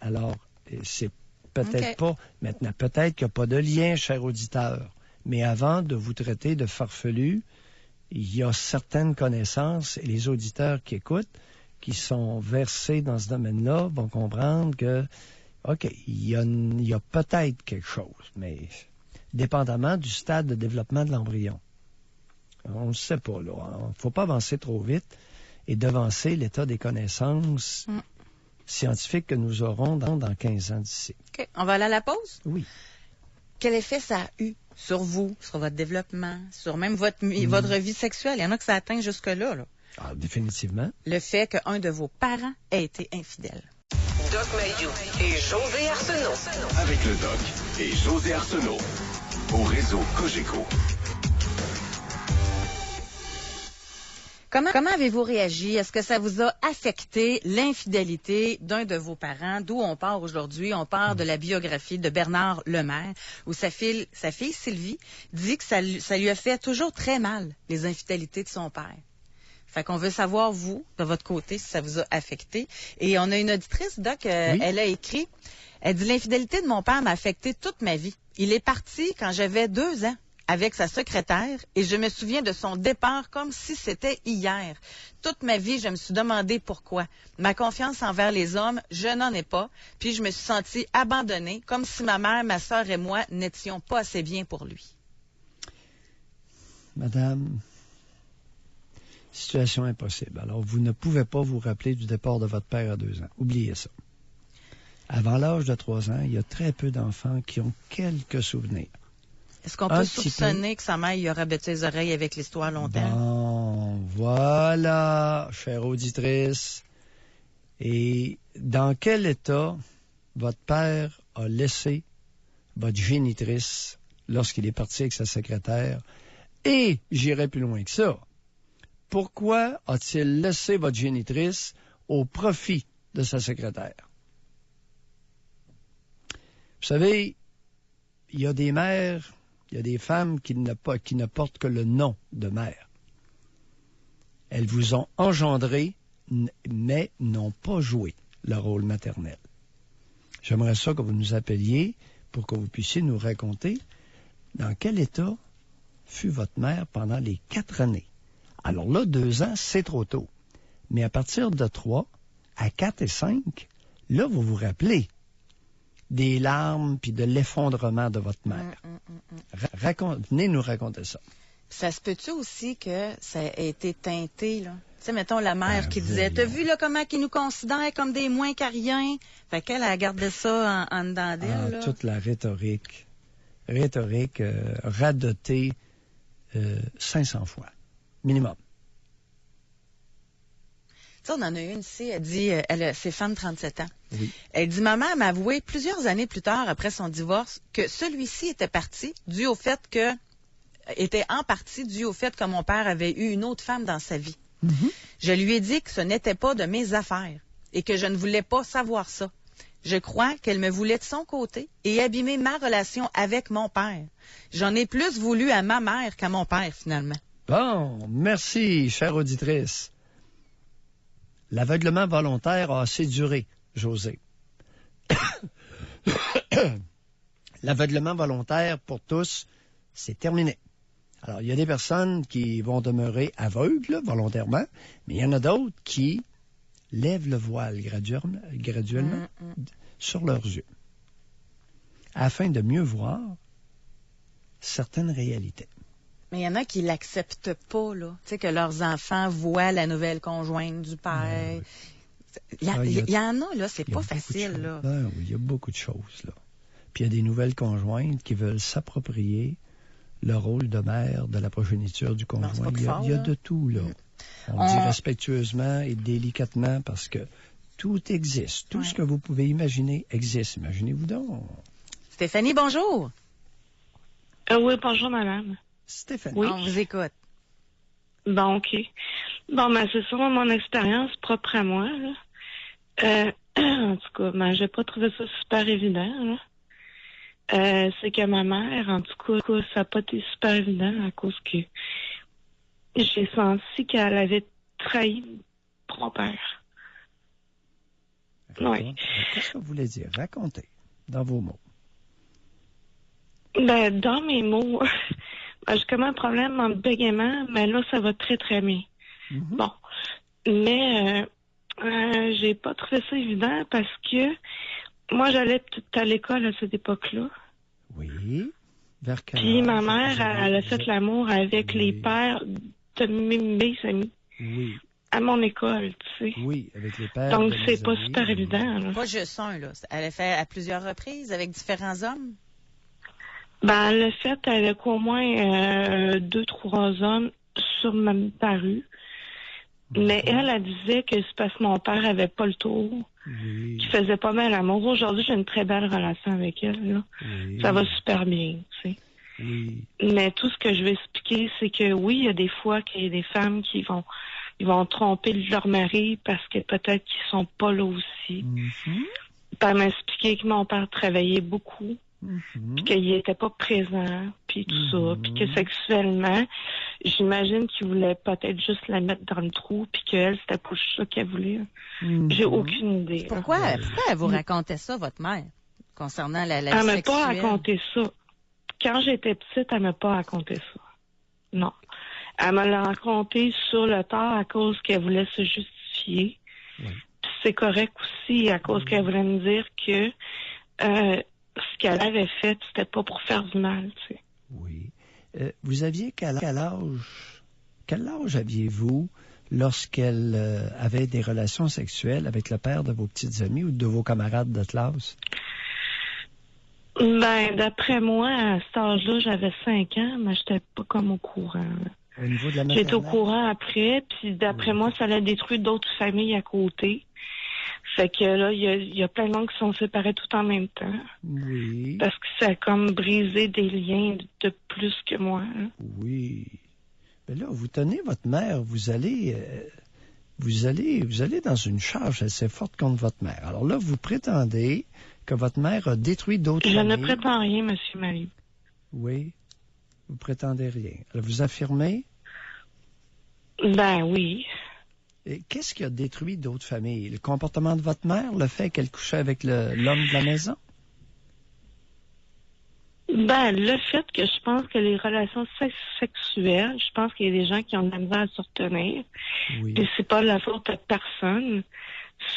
Alors, c'est peut-être pas, maintenant, peut-être qu'il n'y a pas de lien, cher auditeur, mais avant de vous traiter de farfelu, il y a certaines connaissances, et les auditeurs qui écoutent, qui sont versés dans ce domaine-là, vont comprendre que, OK, il y a peut-être quelque chose, mais dépendamment du stade de développement de l'embryon. On ne sait pas, là. Il ne faut pas avancer trop vite et devancer l'état des connaissances scientifiques que nous aurons dans 15 ans d'ici. OK. On va aller à la pause? Oui. Quel effet ça a eu sur vous, sur votre développement, sur même votre vie sexuelle? Il y en a que ça atteint jusque-là, là. Ah, définitivement. Le fait qu'un de vos parents ait été infidèle. Doc Mayou et José Arsenault. Avec le Doc et José Arsenault. Au réseau Cogeco. Comment avez-vous réagi? Est-ce que ça vous a affecté l'infidélité d'un de vos parents? D'où on part aujourd'hui? On part de la biographie de Bernard Lemaire, où sa fille Sylvie dit que ça lui a fait toujours très mal, les infidélités de son père. Fait qu'on veut savoir, vous, de votre côté, si ça vous a affecté. Et on a une auditrice, Doc, elle a écrit, elle dit, l'infidélité de mon père m'a affecté toute ma vie. Il est parti quand j'avais 2 ans avec sa secrétaire et je me souviens de son départ comme si c'était hier. Toute ma vie, je me suis demandé pourquoi. Ma confiance envers les hommes, je n'en ai pas. Puis je me suis sentie abandonnée, comme si ma mère, ma sœur et moi n'étions pas assez bien pour lui. Madame, situation impossible. Alors, vous ne pouvez pas vous rappeler du départ de votre père à 2 ans. Oubliez ça. Avant l'âge de 3 ans, il y a très peu d'enfants qui ont quelques souvenirs. Est-ce qu'on peut soupçonner que sa mère y aurait bêté les oreilles avec l'histoire longtemps? Bon, voilà, chère auditrice. Et dans quel état votre père a laissé votre génitrice lorsqu'il est parti avec sa secrétaire? Et j'irai plus loin que ça. Pourquoi a-t-il laissé votre génitrice au profit de sa secrétaire? Vous savez, il y a des mères, il y a des femmes qui ne portent que le nom de mère. Elles vous ont engendré, mais n'ont pas joué le rôle maternel. J'aimerais ça que vous nous appeliez pour que vous puissiez nous raconter dans quel état fut votre mère pendant les 4 années. Alors là, 2 ans, c'est trop tôt. Mais à partir de 3 à 4 et 5, là, vous vous rappelez des larmes puis de l'effondrement de votre mère. Venez nous raconter ça. Ça se peut-tu aussi que ça a été teinté, là? Tu sais, mettons la mère qui disait, t'as vu, là, comment qu'ils nous considèrent comme des moins qu'à rien? Fait qu'elle a gardé ça en dedans d'elle, là. Toute la rhétorique radotée 500 fois, minimum. Tu sais, on en a une ici, elle dit, c'est femme de 37 ans. Oui. Elle dit, ma mère m'a avoué plusieurs années plus tard, après son divorce, que celui-ci était parti était en partie dû au fait que mon père avait eu une autre femme dans sa vie. Mm-hmm. Je lui ai dit que ce n'était pas de mes affaires et que je ne voulais pas savoir ça. Je crois qu'elle me voulait de son côté et abîmer ma relation avec mon père. J'en ai plus voulu à ma mère qu'à mon père, finalement. Bon, merci, chère auditrice. L'aveuglement volontaire a assez duré, José. L'aveuglement volontaire, pour tous, c'est terminé. Alors, il y a des personnes qui vont demeurer aveugles, volontairement, mais il y en a d'autres qui lèvent le voile graduellement sur leurs yeux, afin de mieux voir certaines réalités. Mais il y en a qui l'acceptent pas, là. Tu sais, que leurs enfants voient la nouvelle conjointe du père. Il y en a, là, c'est pas facile, là. Oui, il y a beaucoup de choses, là. Puis il y a des nouvelles conjointes qui veulent s'approprier le rôle de mère de la progéniture du conjoint. Il y a de tout, là. On dit respectueusement et délicatement parce que tout existe. Tout ce que vous pouvez imaginer existe. Imaginez-vous donc. Stéphanie, bonjour. Oui, bonjour, madame. Stéphanie. Oui. On vous écoute. Bon, OK. Bon, ben, c'est ça, mon expérience propre à moi, là. En tout cas, ben, j'ai pas trouvé ça super évident, là. C'est que ma mère, en tout cas, ça n'a pas été super évident à cause que j'ai senti qu'elle avait trahi mon père. Oui. Qu'est-ce que vous voulez dire? Racontez, dans vos mots. Ben, dans mes mots, j'ai comme un problème en bégaiement, mais là, ça va très, très bien. Mm-hmm. Bon. Mais, j'ai pas trouvé ça évident parce que moi, j'allais tout à l'école à cette époque-là. Oui. Vers quel Puis âge? ma mère, elle a fait l'amour avec les pères de mes amis. Oui. À mon école, tu sais. Oui, avec les pères. Donc, de c'est mes pas amis. super évident, là. Pas juste un, là. Elle a fait à plusieurs reprises avec différents hommes. Ben, le fait, elle a qu'au moins 2, 3 hommes sur ma rue. Mais elle disait que c'est parce que mon père avait pas le tour. Oui. Qu'il faisait pas mal l'amour. Aujourd'hui, j'ai une très belle relation avec elle, là. Oui. Ça va super bien, tu sais. Oui. Mais tout ce que je veux expliquer, c'est que oui, il y a des fois qu'il y a des femmes qui vont ils vont tromper leur mari parce que peut-être qu'ils sont pas là aussi. Mhm. Puis elle m'a expliqué que mon père travaillait beaucoup, Mhm. puis qu'il était pas présent, puis tout ça, Mhm. puis que sexuellement, j'imagine qu'il voulait peut-être juste la mettre dans le trou, puis qu'elle, c'était pas ça qu'elle voulait. Mhm. J'ai aucune idée. là. Pourquoi elle vous racontait ça, votre mère, concernant la vie Elle m'a sexuelle? pas raconté ça. Quand j'étais petite, elle m'a pas raconté ça. Non. Elle me l'a raconté sur le tard à cause qu'elle voulait se justifier. Oui. Puis c'est correct aussi à cause qu'elle voulait me dire que ce qu'elle avait fait, c'était pas pour faire du mal, tu sais. Oui. Vous aviez quel âge aviez-vous lorsqu'elle avait des relations sexuelles avec le père de vos petites amies ou de vos camarades de classe? Ben, d'après moi, à cet âge-là, j'avais 5 ans, mais j'étais pas comme au courant. Au niveau de la J'étais au maternelle? courant après, puis d'après moi, ça allait détruire d'autres familles à côté. Fait que là, il y a plein de gens qui sont séparés tout en même temps. Oui. Parce que ça a comme brisé des liens de plus que moi. Hein. Oui. Mais là, vous tenez votre mère, vous allez dans une charge assez forte contre votre mère. Alors là, vous prétendez que votre mère a détruit d'autres Je ne familles. prétends rien, Monsieur Marie. Oui. Vous prétendez rien. Alors, vous affirmez? Ben oui. Et qu'est-ce qui a détruit d'autres familles? Le comportement de votre mère? Le fait qu'elle couchait avec l'homme de la maison? Ben, le fait que je pense que les relations sexuelles, je pense qu'il y a des gens qui ont de la misère à se retenir. Oui. Puis c'est pas de la faute de personne.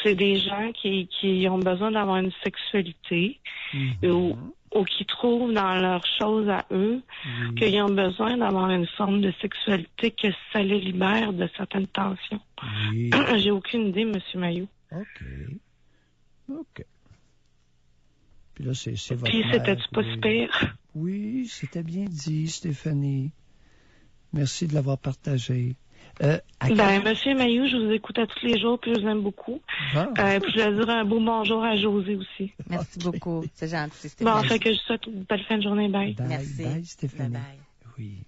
C'est des gens qui ont besoin d'avoir une sexualité Mhm. ou qui trouvent dans leurs choses à eux Oui. qu'ils ont besoin d'avoir une forme de sexualité que ça les libère de certaines tensions. Oui. J'ai aucune idée, Monsieur Maillot. OK. OK. Puis là, c'est votre Puis mère. c'était-tu pas oui. super? Oui, c'était bien dit, Stéphanie. Merci de l'avoir partagé. À Ben, quel- Monsieur Maillot, je vous écoute à tous les jours, puis je vous aime beaucoup. Bon. Puis je vais dire un beau bonjour à José aussi. Merci OK. beaucoup. C'est gentil, Bon, Stéphanie. fait que je vous souhaite une belle fin de journée. Bye. Bye, Merci. bye, Stéphanie. Bye-bye. Oui.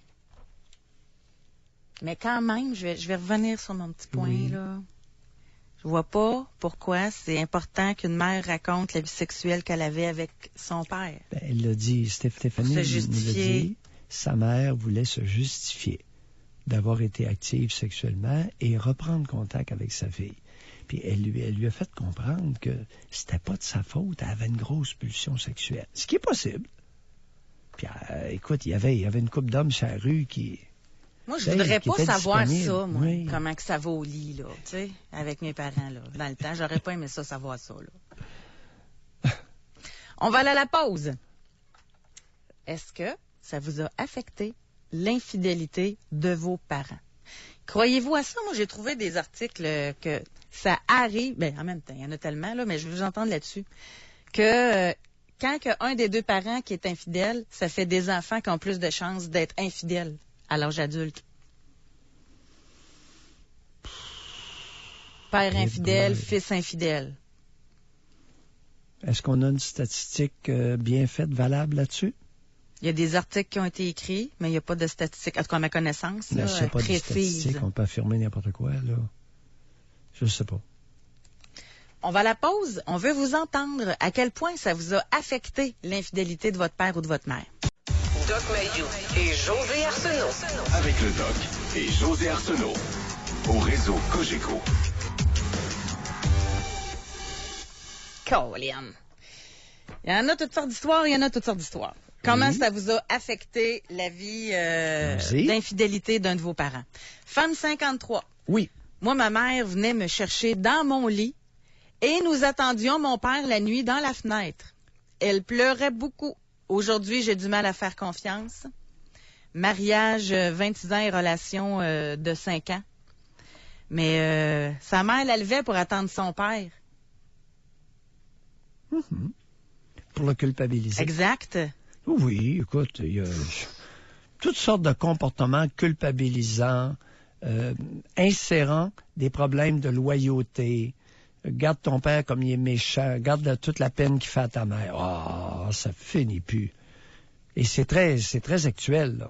Mais quand même, je vais revenir sur mon petit point, Oui. là. Je vois pas pourquoi c'est important qu'une mère raconte la vie sexuelle qu'elle avait avec son père. Ben, elle l'a dit, Stéphanie Se nous l'a justifier. dit, sa mère voulait se justifier d'avoir été active sexuellement et reprendre contact avec sa fille. Puis elle lui a fait comprendre que c'était pas de sa faute, elle avait une grosse pulsion sexuelle. Ce qui est possible. Puis écoute, il y avait une couple d'hommes sur la rue qui... Moi, je Ben, voudrais qui pas était savoir disponible. ça, moi, Oui. comment que ça va au lit, là, tu sais, avec mes parents, là, dans le temps. J'aurais pas aimé ça, savoir ça, là. On va aller à la pause. Est-ce que ça vous a affecté l'infidélité de vos parents? Croyez-vous à ça? Moi, j'ai trouvé des articles que ça arrive, ben, en même temps, il y en a tellement, là, mais je veux vous entendre là-dessus, que quand un des deux parents qui est infidèle, ça fait des enfants qui ont plus de chances d'être infidèles à l'âge adulte. Père Eh infidèle, boy. fils infidèle. Est-ce qu'on a une statistique bien faite, valable là-dessus? Il y a des articles qui ont été écrits, mais il n'y a pas de statistiques, en tout cas à ma connaissance, Mais là, je sais pas de précises. statistiques, on peut affirmer n'importe quoi, là. Je sais pas. On va à la pause. On veut vous entendre. À quel point ça vous a affecté l'infidélité de votre père ou de votre mère? Doc Mayou et José Arsenault. Avec le Doc et José Arsenault. Au réseau Cogeco. Colin. Il y en a toutes sortes d'histoires, il y en a toutes sortes d'histoires. Comment ça vous a affecté la vie Vas-y. d'infidélité d'un de vos parents? Femme 53. Oui. Moi, ma mère venait me chercher dans mon lit et nous attendions mon père la nuit dans la fenêtre. Elle pleurait beaucoup. Aujourd'hui, j'ai du mal à faire confiance. Mariage, 26 ans et relation de 5 ans. Mais sa mère la levait pour attendre son père. Pour le culpabiliser. Exact. Oui, écoute, il y a toutes sortes de comportements culpabilisants, insérant des problèmes de loyauté. Garde ton père comme il est méchant. Garde toute la peine qu'il fait à ta mère. Ah, ça finit plus. Et c'est très actuel, là.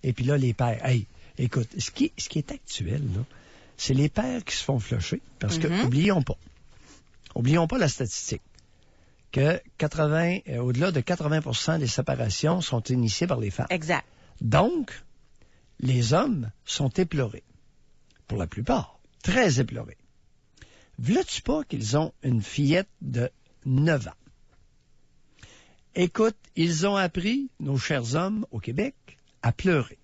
Et puis là, les pères. Hey, écoute, ce qui est actuel, là, c'est les pères qui se font flusher. Parce que, oublions pas la statistique, que au-delà de 80% des séparations sont initiées par les femmes. Exact. Donc, les hommes sont éplorés. Pour la plupart, très éplorés. Veux-tu pas qu'ils ont une fillette de 9 ans? Écoute, ils ont appris, nos chers hommes au Québec, à pleurer.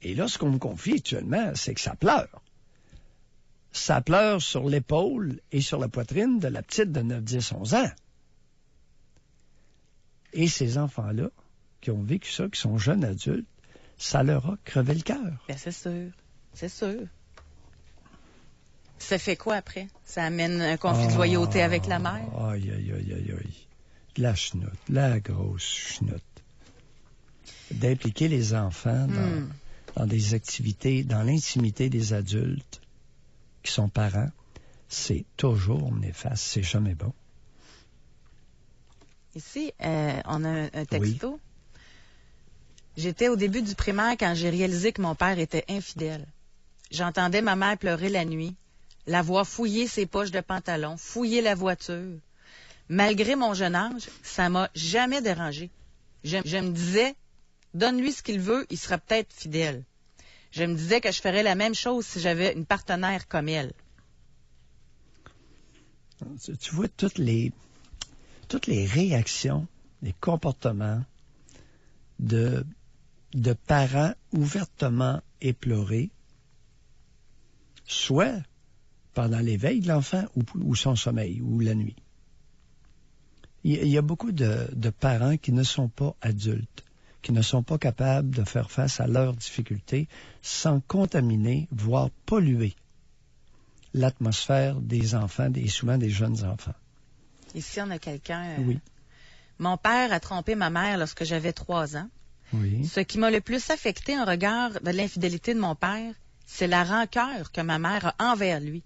Et là, ce qu'on me confie actuellement, c'est que ça pleure. Ça pleure sur l'épaule et sur la poitrine de la petite de 9, 10, 11 ans. Et ces enfants-là, qui ont vécu ça, qui sont jeunes adultes, ça leur a crevé le cœur. Ben, c'est sûr. C'est sûr. Ça fait quoi après? Ça amène un conflit de loyauté avec la mère? Aïe, aïe, aïe, aïe, aïe. La chenoute, la grosse chenoute. D'impliquer les enfants dans des activités, dans l'intimité des adultes qui sont parents, c'est toujours néfaste, c'est jamais bon. Ici, on a un texto. Oui. J'étais au début du primaire quand j'ai réalisé que mon père était infidèle. J'entendais ma mère pleurer la nuit, la voir fouiller ses poches de pantalon, fouiller la voiture. Malgré mon jeune âge, ça m'a jamais dérangé. Je me disais, donne-lui ce qu'il veut, il sera peut-être fidèle. Je me disais que je ferais la même chose si j'avais une partenaire comme elle. Tu vois toutes les réactions, les comportements de parents ouvertement éplorés, soit pendant l'éveil de l'enfant ou son sommeil ou la nuit. Il y a beaucoup de parents qui ne sont pas adultes, qui ne sont pas capables de faire face à leurs difficultés sans contaminer, voire polluer l'atmosphère des enfants et souvent des jeunes enfants. Ici, on a quelqu'un... Oui. Mon père a trompé ma mère lorsque j'avais 3 ans. Oui. Ce qui m'a le plus affecté en regard de l'infidélité de mon père, c'est la rancœur que ma mère a envers lui.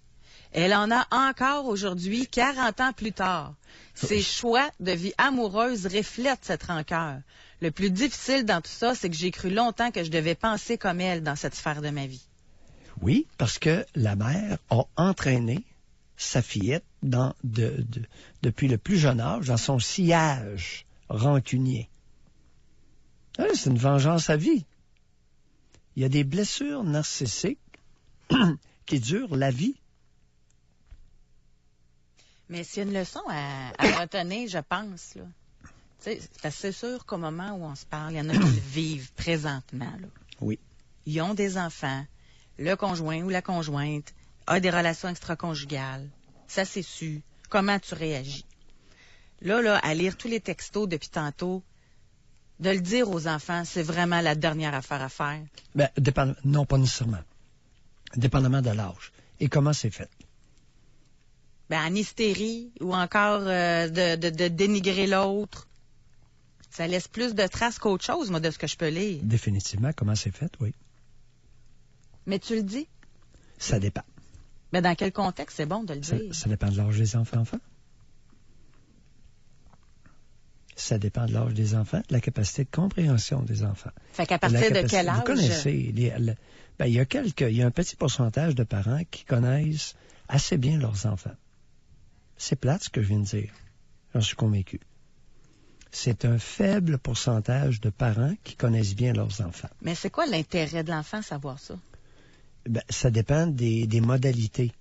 Elle en a encore aujourd'hui, 40 ans plus tard. Ses choix de vie amoureuse reflètent cette rancœur. Le plus difficile dans tout ça, c'est que j'ai cru longtemps que je devais penser comme elle dans cette sphère de ma vie. Oui, parce que la mère a entraîné sa fillette depuis le plus jeune âge dans son sillage rancunier. C'est une vengeance à vie. Il y a des blessures narcissiques qui durent la vie. Mais c'est une leçon à retenir, je pense. Là. C'est sûr qu'au moment où on se parle, il y en a qui le vivent présentement. Là. Oui. Ils ont des enfants, le conjoint ou la conjointe a des relations extraconjugales. Ça, c'est su. Comment tu réagis? Là, à lire tous les textos depuis tantôt, de le dire aux enfants, c'est vraiment la dernière affaire à faire. Ben, non, pas nécessairement. Dépendamment de l'âge. Et comment c'est fait? Ben, en hystérie ou encore de dénigrer l'autre. Ça laisse plus de traces qu'autre chose, moi, de ce que je peux lire. Définitivement, comment c'est fait, oui. Mais tu le dis? Ça dépend. Mais dans quel contexte c'est bon de le dire? Ça dépend de l'âge des enfants. Ça dépend de l'âge des enfants, de la capacité de compréhension des enfants. Fait qu'à partir de quel âge? Vous connaissez, il y a un petit pourcentage de parents qui connaissent assez bien leurs enfants. C'est plate ce que je viens de dire. J'en suis convaincu. C'est un faible pourcentage de parents qui connaissent bien leurs enfants. Mais c'est quoi l'intérêt de l'enfant à savoir ça? Ben, ça dépend des modalités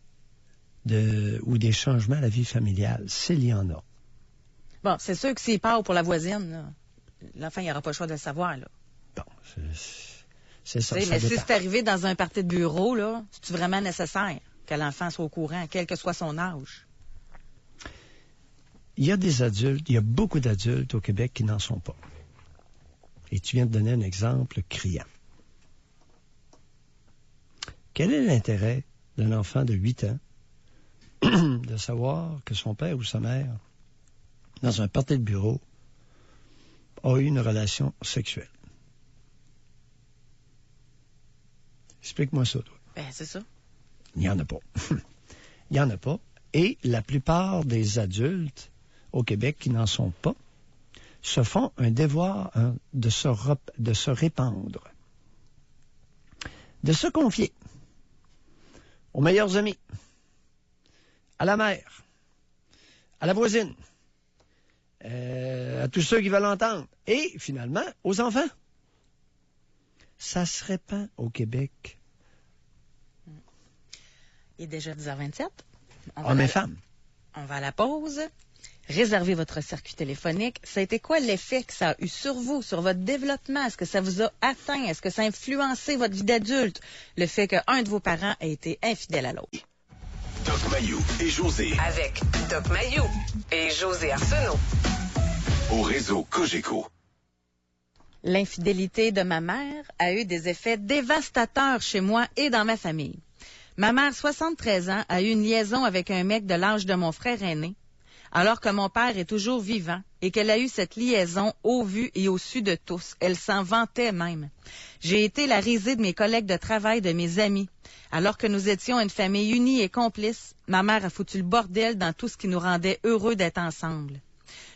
ou des changements à la vie familiale, s'il y en a. Bon, c'est sûr que s'il part pour la voisine, là, l'enfant il n'aura pas le choix de le savoir. Là. Bon, c'est ça. Mais ça si dépend. c'est arrivé dans un party de bureau, là, c'est vraiment nécessaire que l'enfant soit au courant, quel que soit son âge? Il y a beaucoup d'adultes au Québec qui n'en sont pas. Et tu viens de donner un exemple criant. Quel est l'intérêt d'un enfant de 8 ans de savoir que son père ou sa mère, dans un party de bureau, a eu une relation sexuelle? Explique-moi ça, toi. Ben, c'est ça. Il n'y en a pas. Il n'y en a pas. Et la plupart des adultes au Québec qui n'en sont pas se font un devoir de se répandre, de se confier. aux meilleurs amis, à la mère, à la voisine, à tous ceux qui veulent l'entendre, et finalement aux enfants. Ça se répand au Québec. Il est déjà 10h27. Hommes et femmes. On va à la pause. Réservez votre circuit téléphonique. Ça a été quoi l'effet que ça a eu sur vous, sur votre développement? Est-ce que ça vous a atteint? Est-ce que ça a influencé votre vie d'adulte? Le fait qu'un de vos parents ait été infidèle à l'autre. Doc Mayou et José Avec Doc Mayou et José Arsenault. au réseau Cogeco. L'infidélité de ma mère a eu des effets dévastateurs chez moi et dans ma famille. Ma mère, 73 ans, a eu une liaison avec un mec de l'âge de mon frère aîné, alors que mon père est toujours vivant et qu'elle a eu cette liaison au vu et au su de tous. Elle s'en vantait même. J'ai été la risée de mes collègues de travail, de mes amis. Alors que nous étions une famille unie et complice, ma mère a foutu le bordel dans tout ce qui nous rendait heureux d'être ensemble.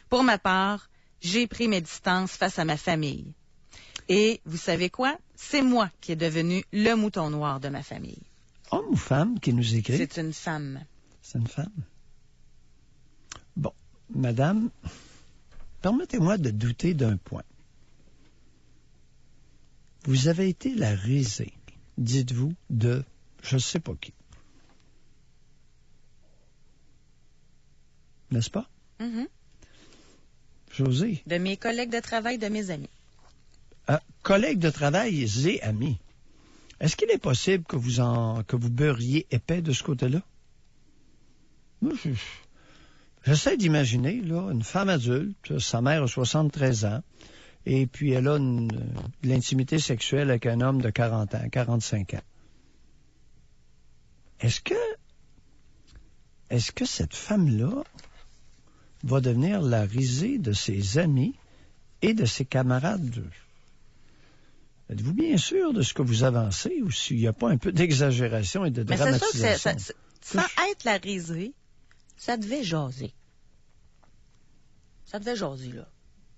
Pour ma part, j'ai pris mes distances face à ma famille. Et vous savez quoi? C'est moi qui est devenu le mouton noir de ma famille. Homme ou femme qui nous écrit? C'est une femme. C'est une femme. Bon, madame, permettez-moi de douter d'un point. Vous avez été la risée, dites-vous, de je ne sais pas qui. N'est-ce pas? Mm-hmm. José. De mes collègues de travail, de mes amis. Collègues de travail et amis. Est-ce qu'il est possible que vous beurriez épais de ce côté-là? Moi, j'essaie d'imaginer, là, une femme adulte, sa mère a 73 ans, et puis elle a de l'intimité sexuelle avec un homme de 40 ans, 45 ans. Est-ce que cette femme-là va devenir la risée de ses amis et de ses camarades? Êtes-vous bien sûr de ce que vous avancez ou s'il n'y a pas un peu d'exagération et de dramatisation? Mais c'est sûr que sans être la risée, ça devait jaser. Ça devait jaser, là.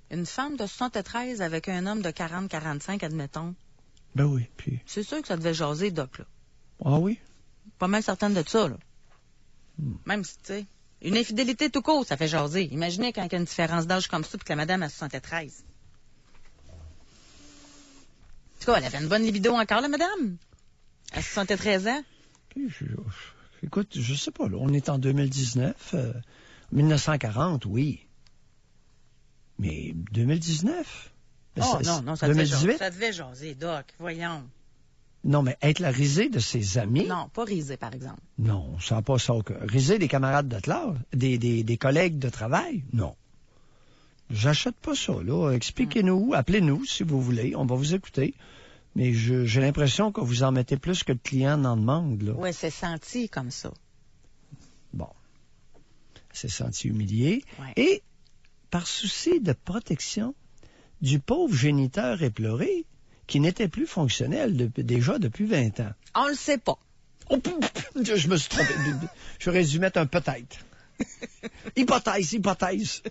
Une femme de 73 avec un homme de 40-45, admettons. Ben oui, puis... C'est sûr que ça devait jaser, Doc, là. Ah oui? Pas mal certaine de ça, là. Même si, tu sais, une infidélité tout court, ça fait jaser. Imaginez quand il y a une différence d'âge comme ça, puis que la madame a 73. En tout cas, elle avait une bonne libido encore, la madame. À 73 ans. Écoute, je sais pas, là, on est en 2019. 1940, oui. Mais 2019? Oh non, ça 2018? Ça devait jaser, Doc, voyons. Non, mais être la risée de ses amis? Non, pas risée, par exemple. Non, ça n'a pas ça au cœur. Risée des camarades de classe? Des collègues de travail? Non. J'achète pas ça, là. Expliquez-nous, appelez-nous si vous voulez, on va vous écouter. Mais j'ai l'impression que vous en mettez plus que le client n'en demande, là. Oui, c'est senti comme ça. Bon. C'est senti humilié. Ouais. Et, par souci de protection du pauvre géniteur éploré, qui n'était plus fonctionnel déjà depuis 20 ans. On le sait pas. Oh, je me suis trompé. J'aurais dû mettre un peut-être. Hypothèse.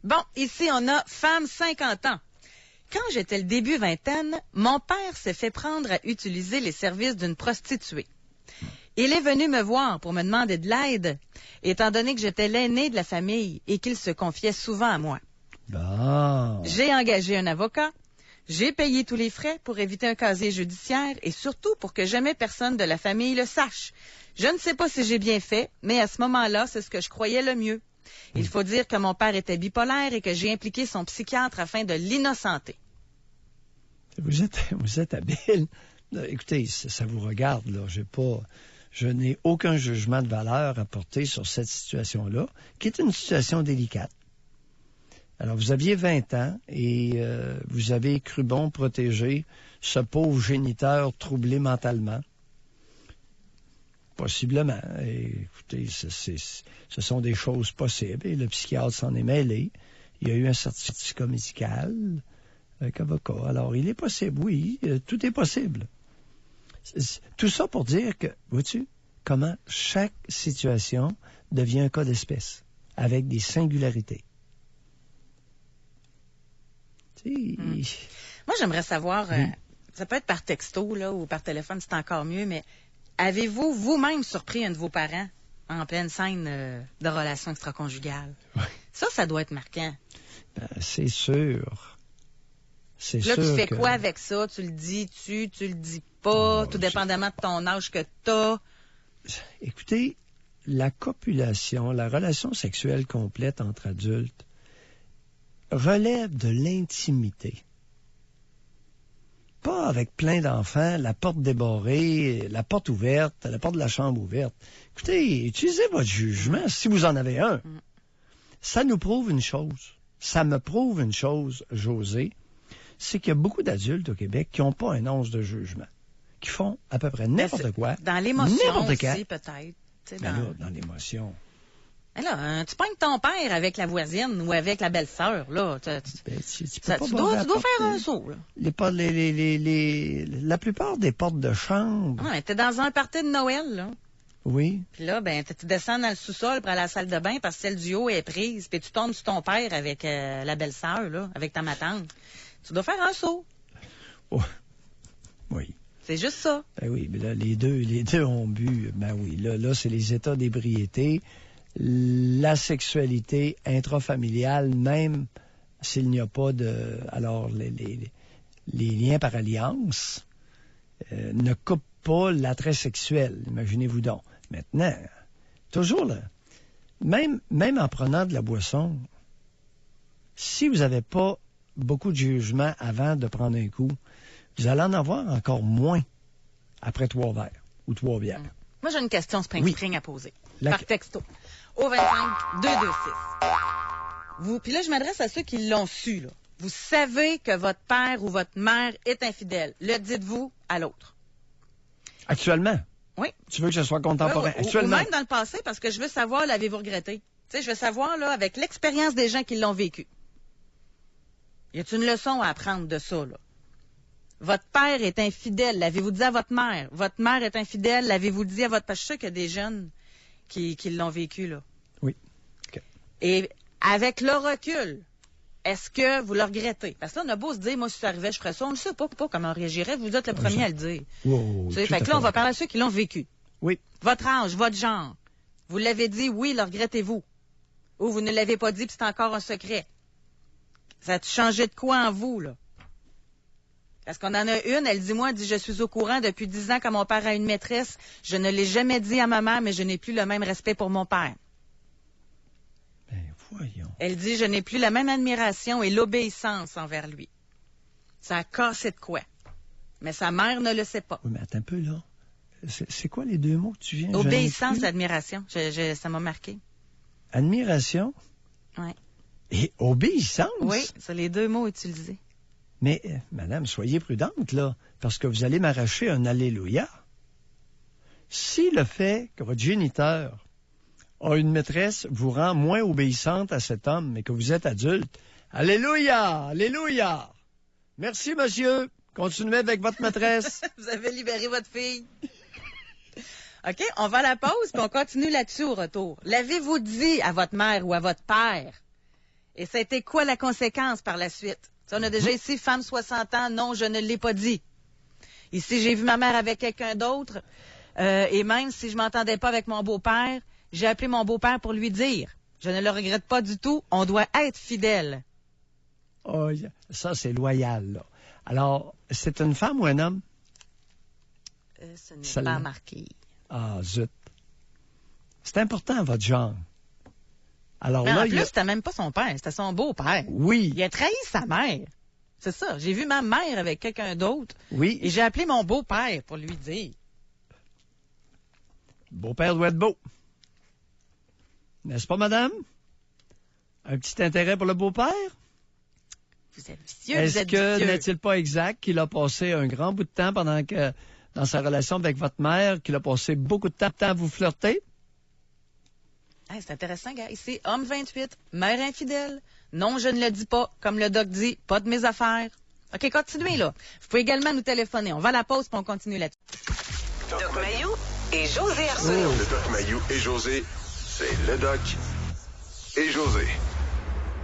Bon, ici, on a femme 50 ans. Quand j'étais le début vingtaine, mon père s'est fait prendre à utiliser les services d'une prostituée. Il est venu me voir pour me demander de l'aide, étant donné que j'étais l'aîné de la famille et qu'il se confiait souvent à moi. Bon. J'ai engagé un avocat, j'ai payé tous les frais pour éviter un casier judiciaire et surtout pour que jamais personne de la famille le sache. Je ne sais pas si j'ai bien fait, mais à ce moment-là, c'est ce que je croyais le mieux. Il faut dire que mon père était bipolaire et que j'ai impliqué son psychiatre afin de l'innocenter. Vous êtes habile. Écoutez, ça vous regarde, là. Je n'ai aucun jugement de valeur à porter sur cette situation-là, qui est une situation délicate. Alors, vous aviez 20 ans et vous avez cru bon protéger ce pauvre géniteur troublé mentalement. Possiblement. Et, écoutez, ce sont des choses possibles et le psychiatre s'en est mêlé. Il y a eu un certificat médical avec avocat. Alors, il est possible, oui, tout est possible. Tout ça pour dire que, vois-tu, comment chaque situation devient un cas d'espèce, avec des singularités. Moi, j'aimerais savoir, ça peut être par texto là, ou par téléphone, c'est encore mieux, mais Avez-vous vous-même surpris un de vos parents en pleine scène de relation extra-conjugale? Oui. Ça doit être marquant. C'est sûr. C'est Là, sûr tu fais que... quoi avec ça? Tu le dis-tu? Tu le dis pas? Tout dépendamment de ton âge que t'as. Écoutez, la copulation, la relation sexuelle complète entre adultes relève de l'intimité. Pas avec plein d'enfants, la porte débarrée, la porte ouverte, la porte de la chambre ouverte. Écoutez, utilisez votre jugement si vous en avez un. Ça nous prouve une chose. Ça me prouve une chose, José, c'est qu'il y a beaucoup d'adultes au Québec qui n'ont pas un once de jugement, qui font à peu près n'importe quoi. Dans l'émotion n'importe aussi, quand. peut-être. Tu sais, Ben là, dans l'émotion. Ben là, tu pognes ton père avec la voisine ou avec la belle-sœur, là. Ben, Tu dois faire un saut, là. La plupart des portes de chambre. Ah, t'es dans un party de Noël, là. Oui. Puis là, ben, tu descends dans le sous-sol pour aller à la salle de bain parce que celle du haut est prise. Puis tu tombes sur ton père avec la belle-sœur, là, avec ta matante. Tu dois faire un saut. Oh. Oui. C'est juste ça. Ben oui, mais là, les deux ont bu. Ben oui, là, c'est les états d'ébriété. La sexualité intrafamiliale, même s'il n'y a pas de... Alors, les liens par alliance ne coupent pas l'attrait sexuel, imaginez-vous donc. Maintenant, toujours là, même en prenant de la boisson, si vous n'avez pas beaucoup de jugement avant de prendre un coup, vous allez en avoir encore moins après 3 verres ou 3 bières. Moi, j'ai une question spring à poser. La- Par texto. Au 25-226. Puis là, je m'adresse à ceux qui l'ont su, là. Vous savez que votre père ou votre mère est infidèle. Le dites-vous à l'autre. Actuellement? Oui. Tu veux que ce soit contemporain? Ou Actuellement? même dans le passé, parce que je veux savoir, l'avez-vous regretté? Tu sais, je veux savoir, là, avec l'expérience des gens qui l'ont vécu. Y a-t-il une leçon à apprendre de ça, là? Votre père est infidèle, l'avez-vous dit à votre mère? Votre mère est infidèle, l'avez-vous dit à votre père? Je suis sûre qu'il y a des jeunes qui l'ont vécu, là. Oui. OK. Et avec le recul, est-ce que vous le regrettez? Parce que là, on a beau se dire, moi, si ça arrivait, je ferais ça. On ne sait pas comment on réagirait. Vous êtes le premier à le dire. Wow, Tu sais, tout fait à que là, on va fait. parler à ceux qui l'ont vécu. Oui. Votre âge, votre genre. Vous l'avez dit, oui, le regrettez-vous. Ou vous ne l'avez pas dit, puis c'est encore un secret. Ça a changé de quoi en vous, là? Parce qu'on en a une, elle dit, moi, elle dit, je suis au courant depuis 10 ans que mon père a une maîtresse. Je ne l'ai jamais dit à ma mère, mais je n'ai plus le même respect pour mon père. Ben, voyons. Elle dit, je n'ai plus la même admiration et l'obéissance envers lui. Ça a cassé de quoi? Mais sa mère ne le sait pas. Oui, mais attends un peu, là. C'est quoi les 2 mots que tu viens? Obéissance, Je n'ai plus. admiration. Ça m'a marqué. Admiration Ouais. et obéissance? Oui, c'est les 2 mots utilisés. Mais, madame, soyez prudente, là, parce que vous allez m'arracher un alléluia. Si le fait que votre géniteur a une maîtresse vous rend moins obéissante à cet homme, mais que vous êtes adulte, alléluia, alléluia. Merci, monsieur. Continuez avec votre maîtresse. Vous avez libéré votre fille. OK, on va à la pause, puis on continue là-dessus au retour. L'avez-vous dit à votre mère ou à votre père? Et ça a été quoi la conséquence par la suite? T'sais, on a déjà ici, femme 60 ans, non, je ne l'ai pas dit. Ici, j'ai vu ma mère avec quelqu'un d'autre, et même si je m'entendais pas avec mon beau-père, j'ai appelé mon beau-père pour lui dire. Je ne le regrette pas du tout, on doit être fidèle. Oh, ça, c'est loyal, là. Alors, c'est une femme ou un homme? Ce n'est Celle-là. pas marqué. Ah, zut. C'est important, votre genre. Alors Mais là, en il y plus, a... c'était même pas son père, c'était son beau-père. Oui, Il a trahi sa mère. C'est ça. J'ai vu ma mère avec quelqu'un d'autre oui. et j'ai appelé mon beau-père pour lui dire. Beau-père doit être beau. N'est-ce pas, madame? Un petit intérêt pour le beau-père? Vous êtes vicieux, Est-ce vous êtes que vicieux. n'est-il pas exact qu'il a passé un grand bout de temps pendant que, dans sa relation avec votre mère, qu'il a passé beaucoup de temps à vous flirter? Hey, c'est intéressant, gars. Ici, homme 28, mère infidèle. Non, je ne le dis pas. Comme le doc dit, pas de mes affaires. OK, continuez, là. Vous pouvez également nous téléphoner. On va à la pause, puis on continue là-dessus. Doc Mayou et José Arsenault. Le Doc Mayou et José, c'est le Doc et José.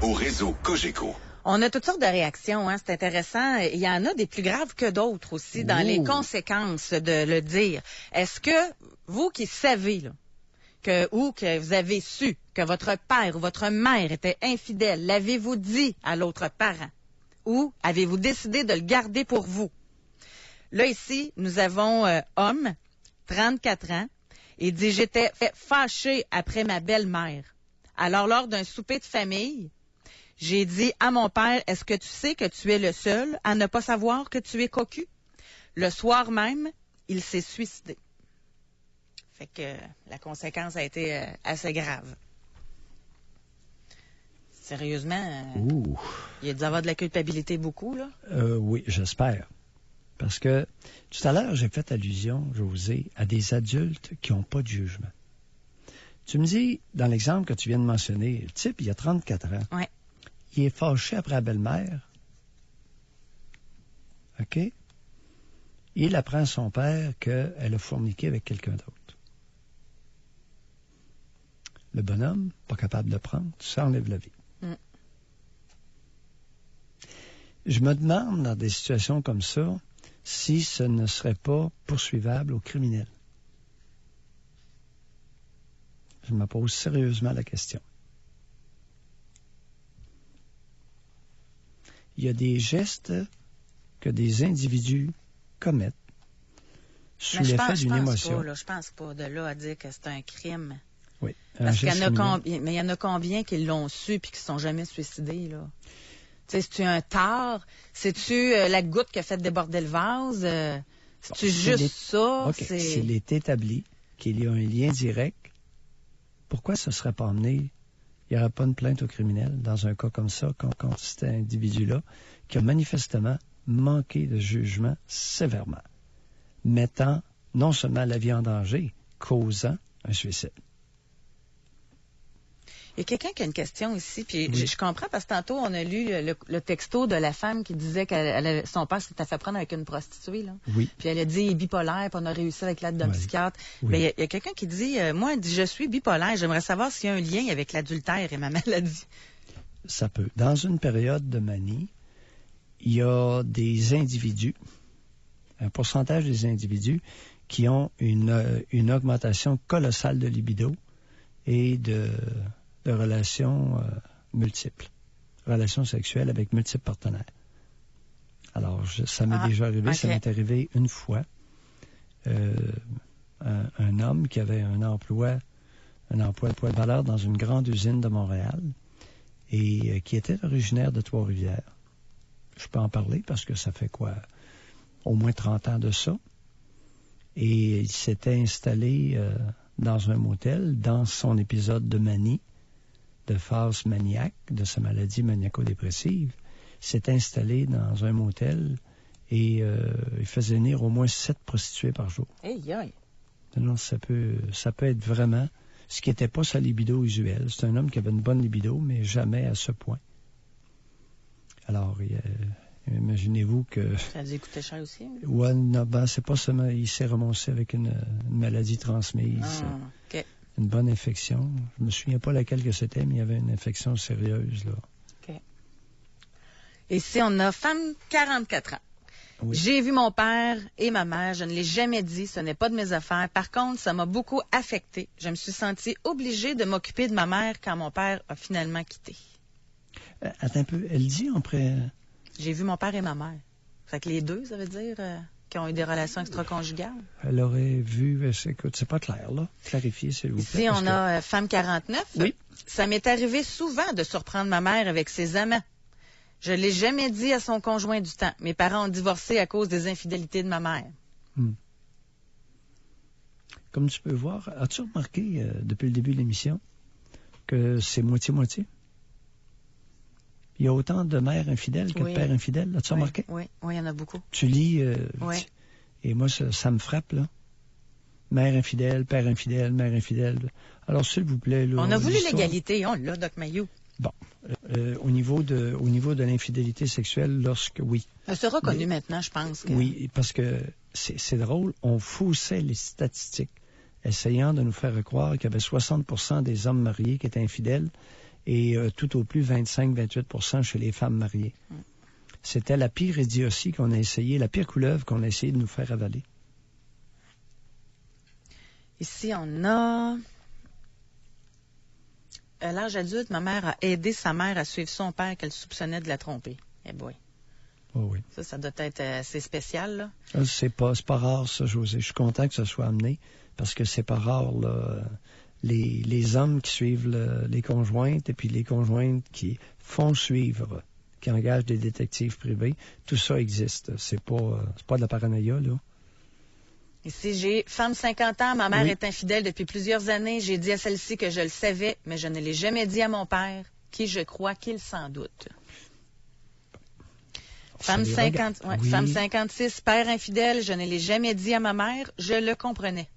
Au réseau Cogeco. On a toutes sortes de réactions, hein, c'est intéressant. Il y en a des plus graves que d'autres aussi dans les conséquences de le dire. Est-ce que vous qui savez, là, que vous avez su que votre père ou votre mère était infidèle, l'avez-vous dit à l'autre parent? Ou avez-vous décidé de le garder pour vous? Là, ici, nous avons homme, 34 ans, et dit « J'étais fâché après ma belle-mère. Alors, lors d'un souper de famille, j'ai dit à mon père, est-ce que tu sais que tu es le seul à ne pas savoir que tu es cocu? Le soir même, il s'est suicidé. » Fait que la conséquence a été assez grave. Sérieusement, il a dû avoir de la culpabilité beaucoup, là? Oui, j'espère. Parce que tout à l'heure, j'ai fait allusion, Josée, à des adultes qui n'ont pas de jugement. Tu me dis, dans l'exemple que tu viens de mentionner, le type, il a 34 ans. Oui. Il est fâché après la belle-mère. OK? Il apprend à son père qu'elle a forniqué avec quelqu'un d'autre. Le bonhomme, pas capable de prendre, ça enlève la vie. Je me demande, dans des situations comme ça, si ce ne serait pas poursuivable au criminel. Je me pose sérieusement la question. Il y a des gestes que des individus commettent sous l'effet d'une émotion. Je pense pas de là à dire que c'est un crime. Oui. Parce qu'il y en a mais il y en a combien qui l'ont su et qui ne sont jamais suicidés, là? Tu sais, c'est-tu un tard? C'est-tu la goutte qui a fait déborder le vase? C'est-tu juste ça? OK. S'il est établi qu'il y a un lien direct, pourquoi ce ne serait pas emmené? Il n'y aurait pas une plainte au criminel dans un cas comme ça, contre cet individu-là, qui a manifestement manqué de jugement sévèrement, mettant non seulement la vie en danger, causant un suicide. Il y a quelqu'un qui a une question ici, puis je comprends parce que tantôt, on a lu le texto de la femme qui disait que son père s'était fait prendre avec une prostituée, là. Oui. Puis elle a dit, il est bipolaire, puis on a réussi avec l'aide d'un psychiatre. Oui. Mais il y a quelqu'un qui dit, moi, elle dit, je suis bipolaire, j'aimerais savoir s'il y a un lien avec l'adultère et ma maladie. Ça peut. Dans une période de manie, il y a des individus, un pourcentage des individus qui ont une augmentation colossale de libido et de relations multiples, relations sexuelles avec multiples partenaires. Alors, ça m'est déjà arrivé, ça m'est arrivé une fois. Un homme qui avait un emploi de poids de valeur dans une grande usine de Montréal et qui était originaire de Trois-Rivières. Je peux en parler parce que ça fait au moins 30 ans de ça. Et il s'était installé dans un motel dans son épisode de manie, de phase maniaque, de sa maladie maniaco-dépressive, s'est installé dans un motel et il faisait venir au moins 7 prostituées par jour. Hey, aïe. Non, ça peut être vraiment ce qui n'était pas sa libido usuelle. C'est un homme qui avait une bonne libido, mais jamais à ce point. Alors, imaginez-vous que... Ça a dû coûter cher aussi. Ouais, non, c'est pas seulement... Il s'est ramassé avec une maladie transmise. OK. Une bonne infection. Je me souviens pas laquelle que c'était, mais il y avait une infection sérieuse, là. OK. Ici, on a femme, 44 ans. Oui. J'ai vu mon père et ma mère. Je ne l'ai jamais dit. Ce n'est pas de mes affaires. Par contre, ça m'a beaucoup affectée. Je me suis sentie obligée de m'occuper de ma mère quand mon père a finalement quitté. Attends un peu. Elle dit après... J'ai vu mon père et ma mère. Fait que les deux, ça veut dire... qui ont eu des relations extra-conjugales. Elle aurait vu... Écoute, c'est pas clair, là. Clarifiez, s'il vous plaît. Ici, on a femme 49. Oui. Ça m'est arrivé souvent de surprendre ma mère avec ses amants. Je ne l'ai jamais dit à son conjoint du temps. Mes parents ont divorcé à cause des infidélités de ma mère. Comme tu peux voir, as-tu remarqué, depuis le début de l'émission, que c'est moitié-moitié? Il y a autant de mères infidèles que de pères infidèles. As-tu remarqué? Oui, il y en a beaucoup. Tu lis... Oui. Et moi, ça me frappe, là. Mère infidèle, père infidèle, mère infidèle. Alors, s'il vous plaît... Là, on a voulu l'égalité, on l'a, Doc Mayou. Bon. Au niveau de l'infidélité sexuelle, oui. C'est reconnu maintenant, je pense. Oui, parce que c'est drôle, on faussait les statistiques, essayant de nous faire croire qu'il y avait 60% des hommes mariés qui étaient infidèles et tout au plus 25-28% chez les femmes mariées. C'était la pire idiotie qu'on a essayé, la pire couleuvre qu'on a essayé de nous faire avaler. Ici, on a... À l'âge adulte, ma mère a aidé sa mère à suivre son père qu'elle soupçonnait de la tromper. Eh boy. Oh oui. Ça doit être assez spécial, là. C'est pas rare, ça, José. Je suis content que ça soit amené, parce que c'est pas rare, là. Les hommes qui suivent les conjointes et puis les conjointes qui font suivre, qui engagent des détectives privés, tout ça existe. C'est pas de la paranoïa, là. Ici, j'ai femme 50 ans, ma mère Oui. est infidèle depuis plusieurs années. J'ai dit à celle-ci que je le savais, mais je ne l'ai jamais dit à mon père, qui je crois qu'il s'en doute. Femme, Ça les 50, regarde. ouais, Oui. femme 56, père infidèle, je ne l'ai jamais dit à ma mère, je le comprenais.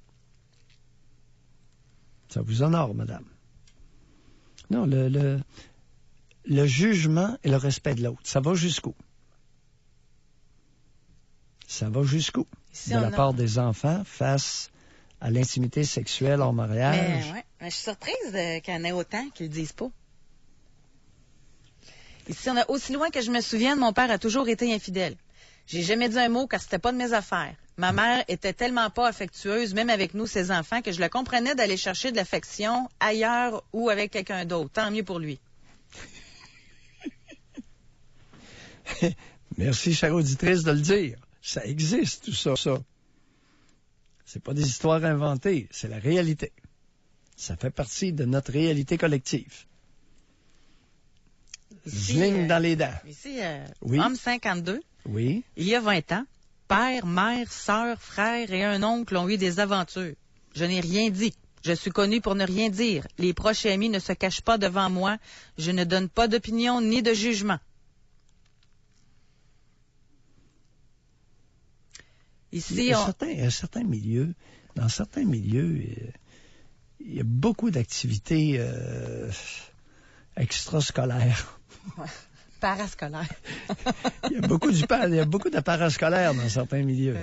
Ça vous honore, madame. Non, le jugement et le respect de l'autre, ça va jusqu'où? Ça va jusqu'où? Ici, De on la a- part des enfants face à l'intimité sexuelle hors mariage. Mais je suis surprise qu'il y en ait autant qu'ils le disent pas. Ici, on a aussi loin que je me souvienne, mon père a toujours été infidèle. J'ai jamais dit un mot car c'était pas de mes affaires. Ma mère était tellement pas affectueuse, même avec nous, ses enfants, que je la comprenais d'aller chercher de l'affection ailleurs ou avec quelqu'un d'autre. Tant mieux pour lui. Merci, chère auditrice, de le dire. Ça existe, tout ça. C'est pas des histoires inventées, c'est la réalité. Ça fait partie de notre réalité collective. Ici, Zling dans les dents. Ici, Oui. homme 52, Oui. il y a 20 ans, père, mère, sœur, frère et un oncle ont eu des aventures. Je n'ai rien dit. Je suis connu pour ne rien dire. Les proches et amis ne se cachent pas devant moi. Je ne donne pas d'opinion ni de jugement. Ici, on... Certains milieux, dans certains milieux, il y a beaucoup d'activités extrascolaires. Parascolaire. Il y a beaucoup de parascolaires dans certains milieux.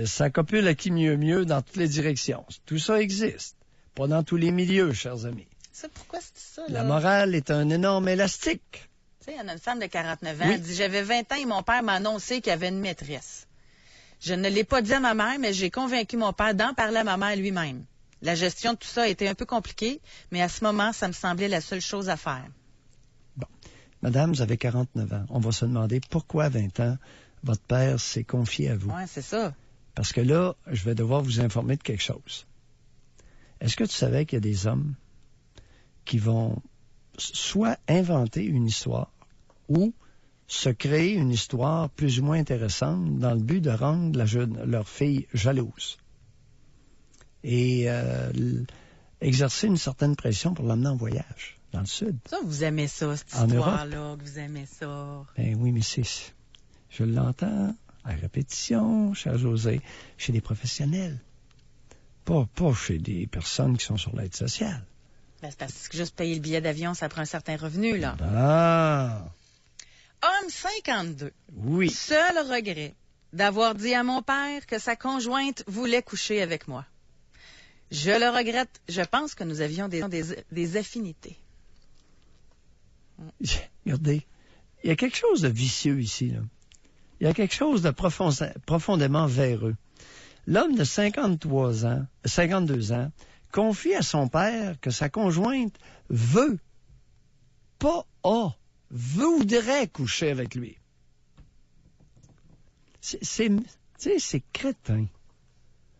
Ça copule à qui mieux dans toutes les directions. Tout ça existe. Pas dans tous les milieux, chers amis. Ça, pourquoi c'est ça, là? La morale est un énorme élastique. Tu sais, il y en a une femme de 49 ans. Oui. Elle dit, j'avais 20 ans et mon père m'a annoncé qu'il avait une maîtresse. Je ne l'ai pas dit à ma mère, mais j'ai convaincu mon père d'en parler à ma mère lui-même. La gestion de tout ça a été un peu compliquée, mais à ce moment, ça me semblait la seule chose à faire. Madame, vous avez 49 ans. On va se demander pourquoi à 20 ans, votre père s'est confié à vous. Oui, c'est ça. Parce que là, je vais devoir vous informer de quelque chose. Est-ce que tu savais qu'il y a des hommes qui vont soit inventer une histoire ou se créer une histoire plus ou moins intéressante dans le but de rendre leur fille jalouse et exercer une certaine pression pour l'emmener en voyage dans le sud? Ça, vous aimez ça, cette En histoire-là, que vous aimez ça. Ben oui, mais je l'entends à répétition, cher José, chez des professionnels. Pas chez des personnes qui sont sur l'aide sociale. Ben, c'est parce que juste payer le billet d'avion, ça prend un certain revenu, là. Ah, Homme 52. oui. Seul regret d'avoir dit à mon père que sa conjointe voulait coucher avec moi. Je le regrette. Je pense que nous avions des affinités. Regardez, il y a quelque chose de vicieux ici, là. Il y a quelque chose de profondément véreux. L'homme de 52 ans, confie à son père que sa conjointe voudrait coucher avec lui. C'est crétin.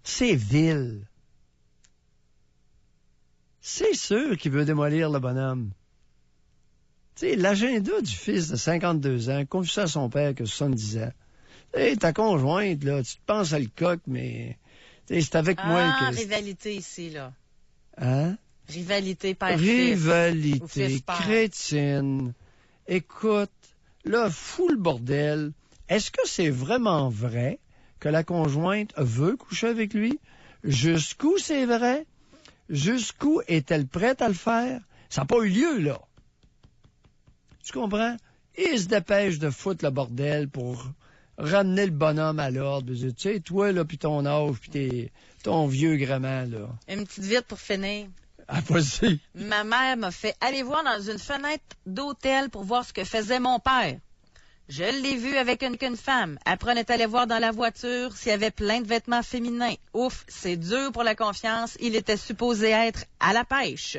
C'est vil. C'est sûr qu'il veut démolir le bonhomme. Tu sais, l'agenda du fils de 52 ans confie ça à son père que 70 ans. Hey, ta conjointe, là, tu te penses à le coq, mais c'est avec moi que... Rivalité ici, là. Hein? Rivalité père-fils. Ou Rivalité, fils-père. chrétienne. Écoute, là, fous le bordel. Est-ce que c'est vraiment vrai que la conjointe veut coucher avec lui? Jusqu'où c'est vrai? Jusqu'où est-elle prête à le faire? Ça n'a pas eu lieu, là. Tu comprends? Il se dépêche de foutre le bordel pour ramener le bonhomme à l'ordre. Tu sais, toi, là, puis ton âge, puis ton vieux gréement, là. Une petite vite pour finir. Ah, vas-y. Ma mère m'a fait aller voir dans une fenêtre d'hôtel pour voir ce que faisait mon père. Je l'ai vu avec une femme. Après, on est allé voir dans la voiture s'il y avait plein de vêtements féminins. Ouf, c'est dur pour la confiance. Il était supposé être à la pêche.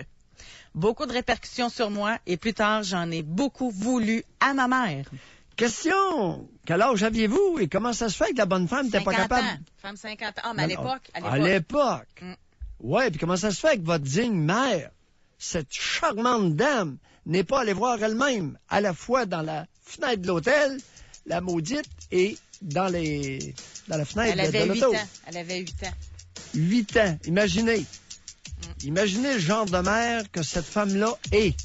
Beaucoup de répercussions sur moi et plus tard, j'en ai beaucoup voulu à ma mère. Question. Quel âge aviez-vous et comment ça se fait que la bonne femme n'était pas 50 capable? ans. Femme 50 ans. Ah, mais à Non, l'époque. À l'époque. Mm. Ouais, puis comment ça se fait que votre digne mère, cette charmante dame, n'est pas allée voir elle-même, à la fois dans la fenêtre de l'hôtel, la maudite, et dans la fenêtre Elle avait de 8 l'auto. ans. Elle avait 8 ans. 8 ans. Imaginez. Imaginez le genre de mère que cette femme-là est.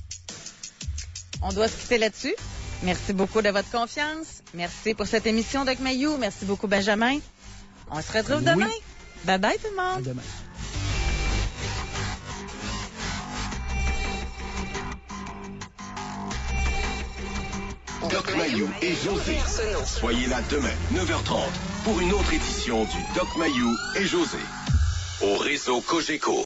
On doit se quitter là-dessus. Merci beaucoup de votre confiance. Merci pour cette émission, Doc Mayou. Merci beaucoup, Benjamin. On se retrouve Oui. demain. Bye-bye, tout le À monde. demain. Doc Mayou et José. Soyez là demain, 9h30, pour une autre édition du Doc Mayou et José. Au réseau Cogeco.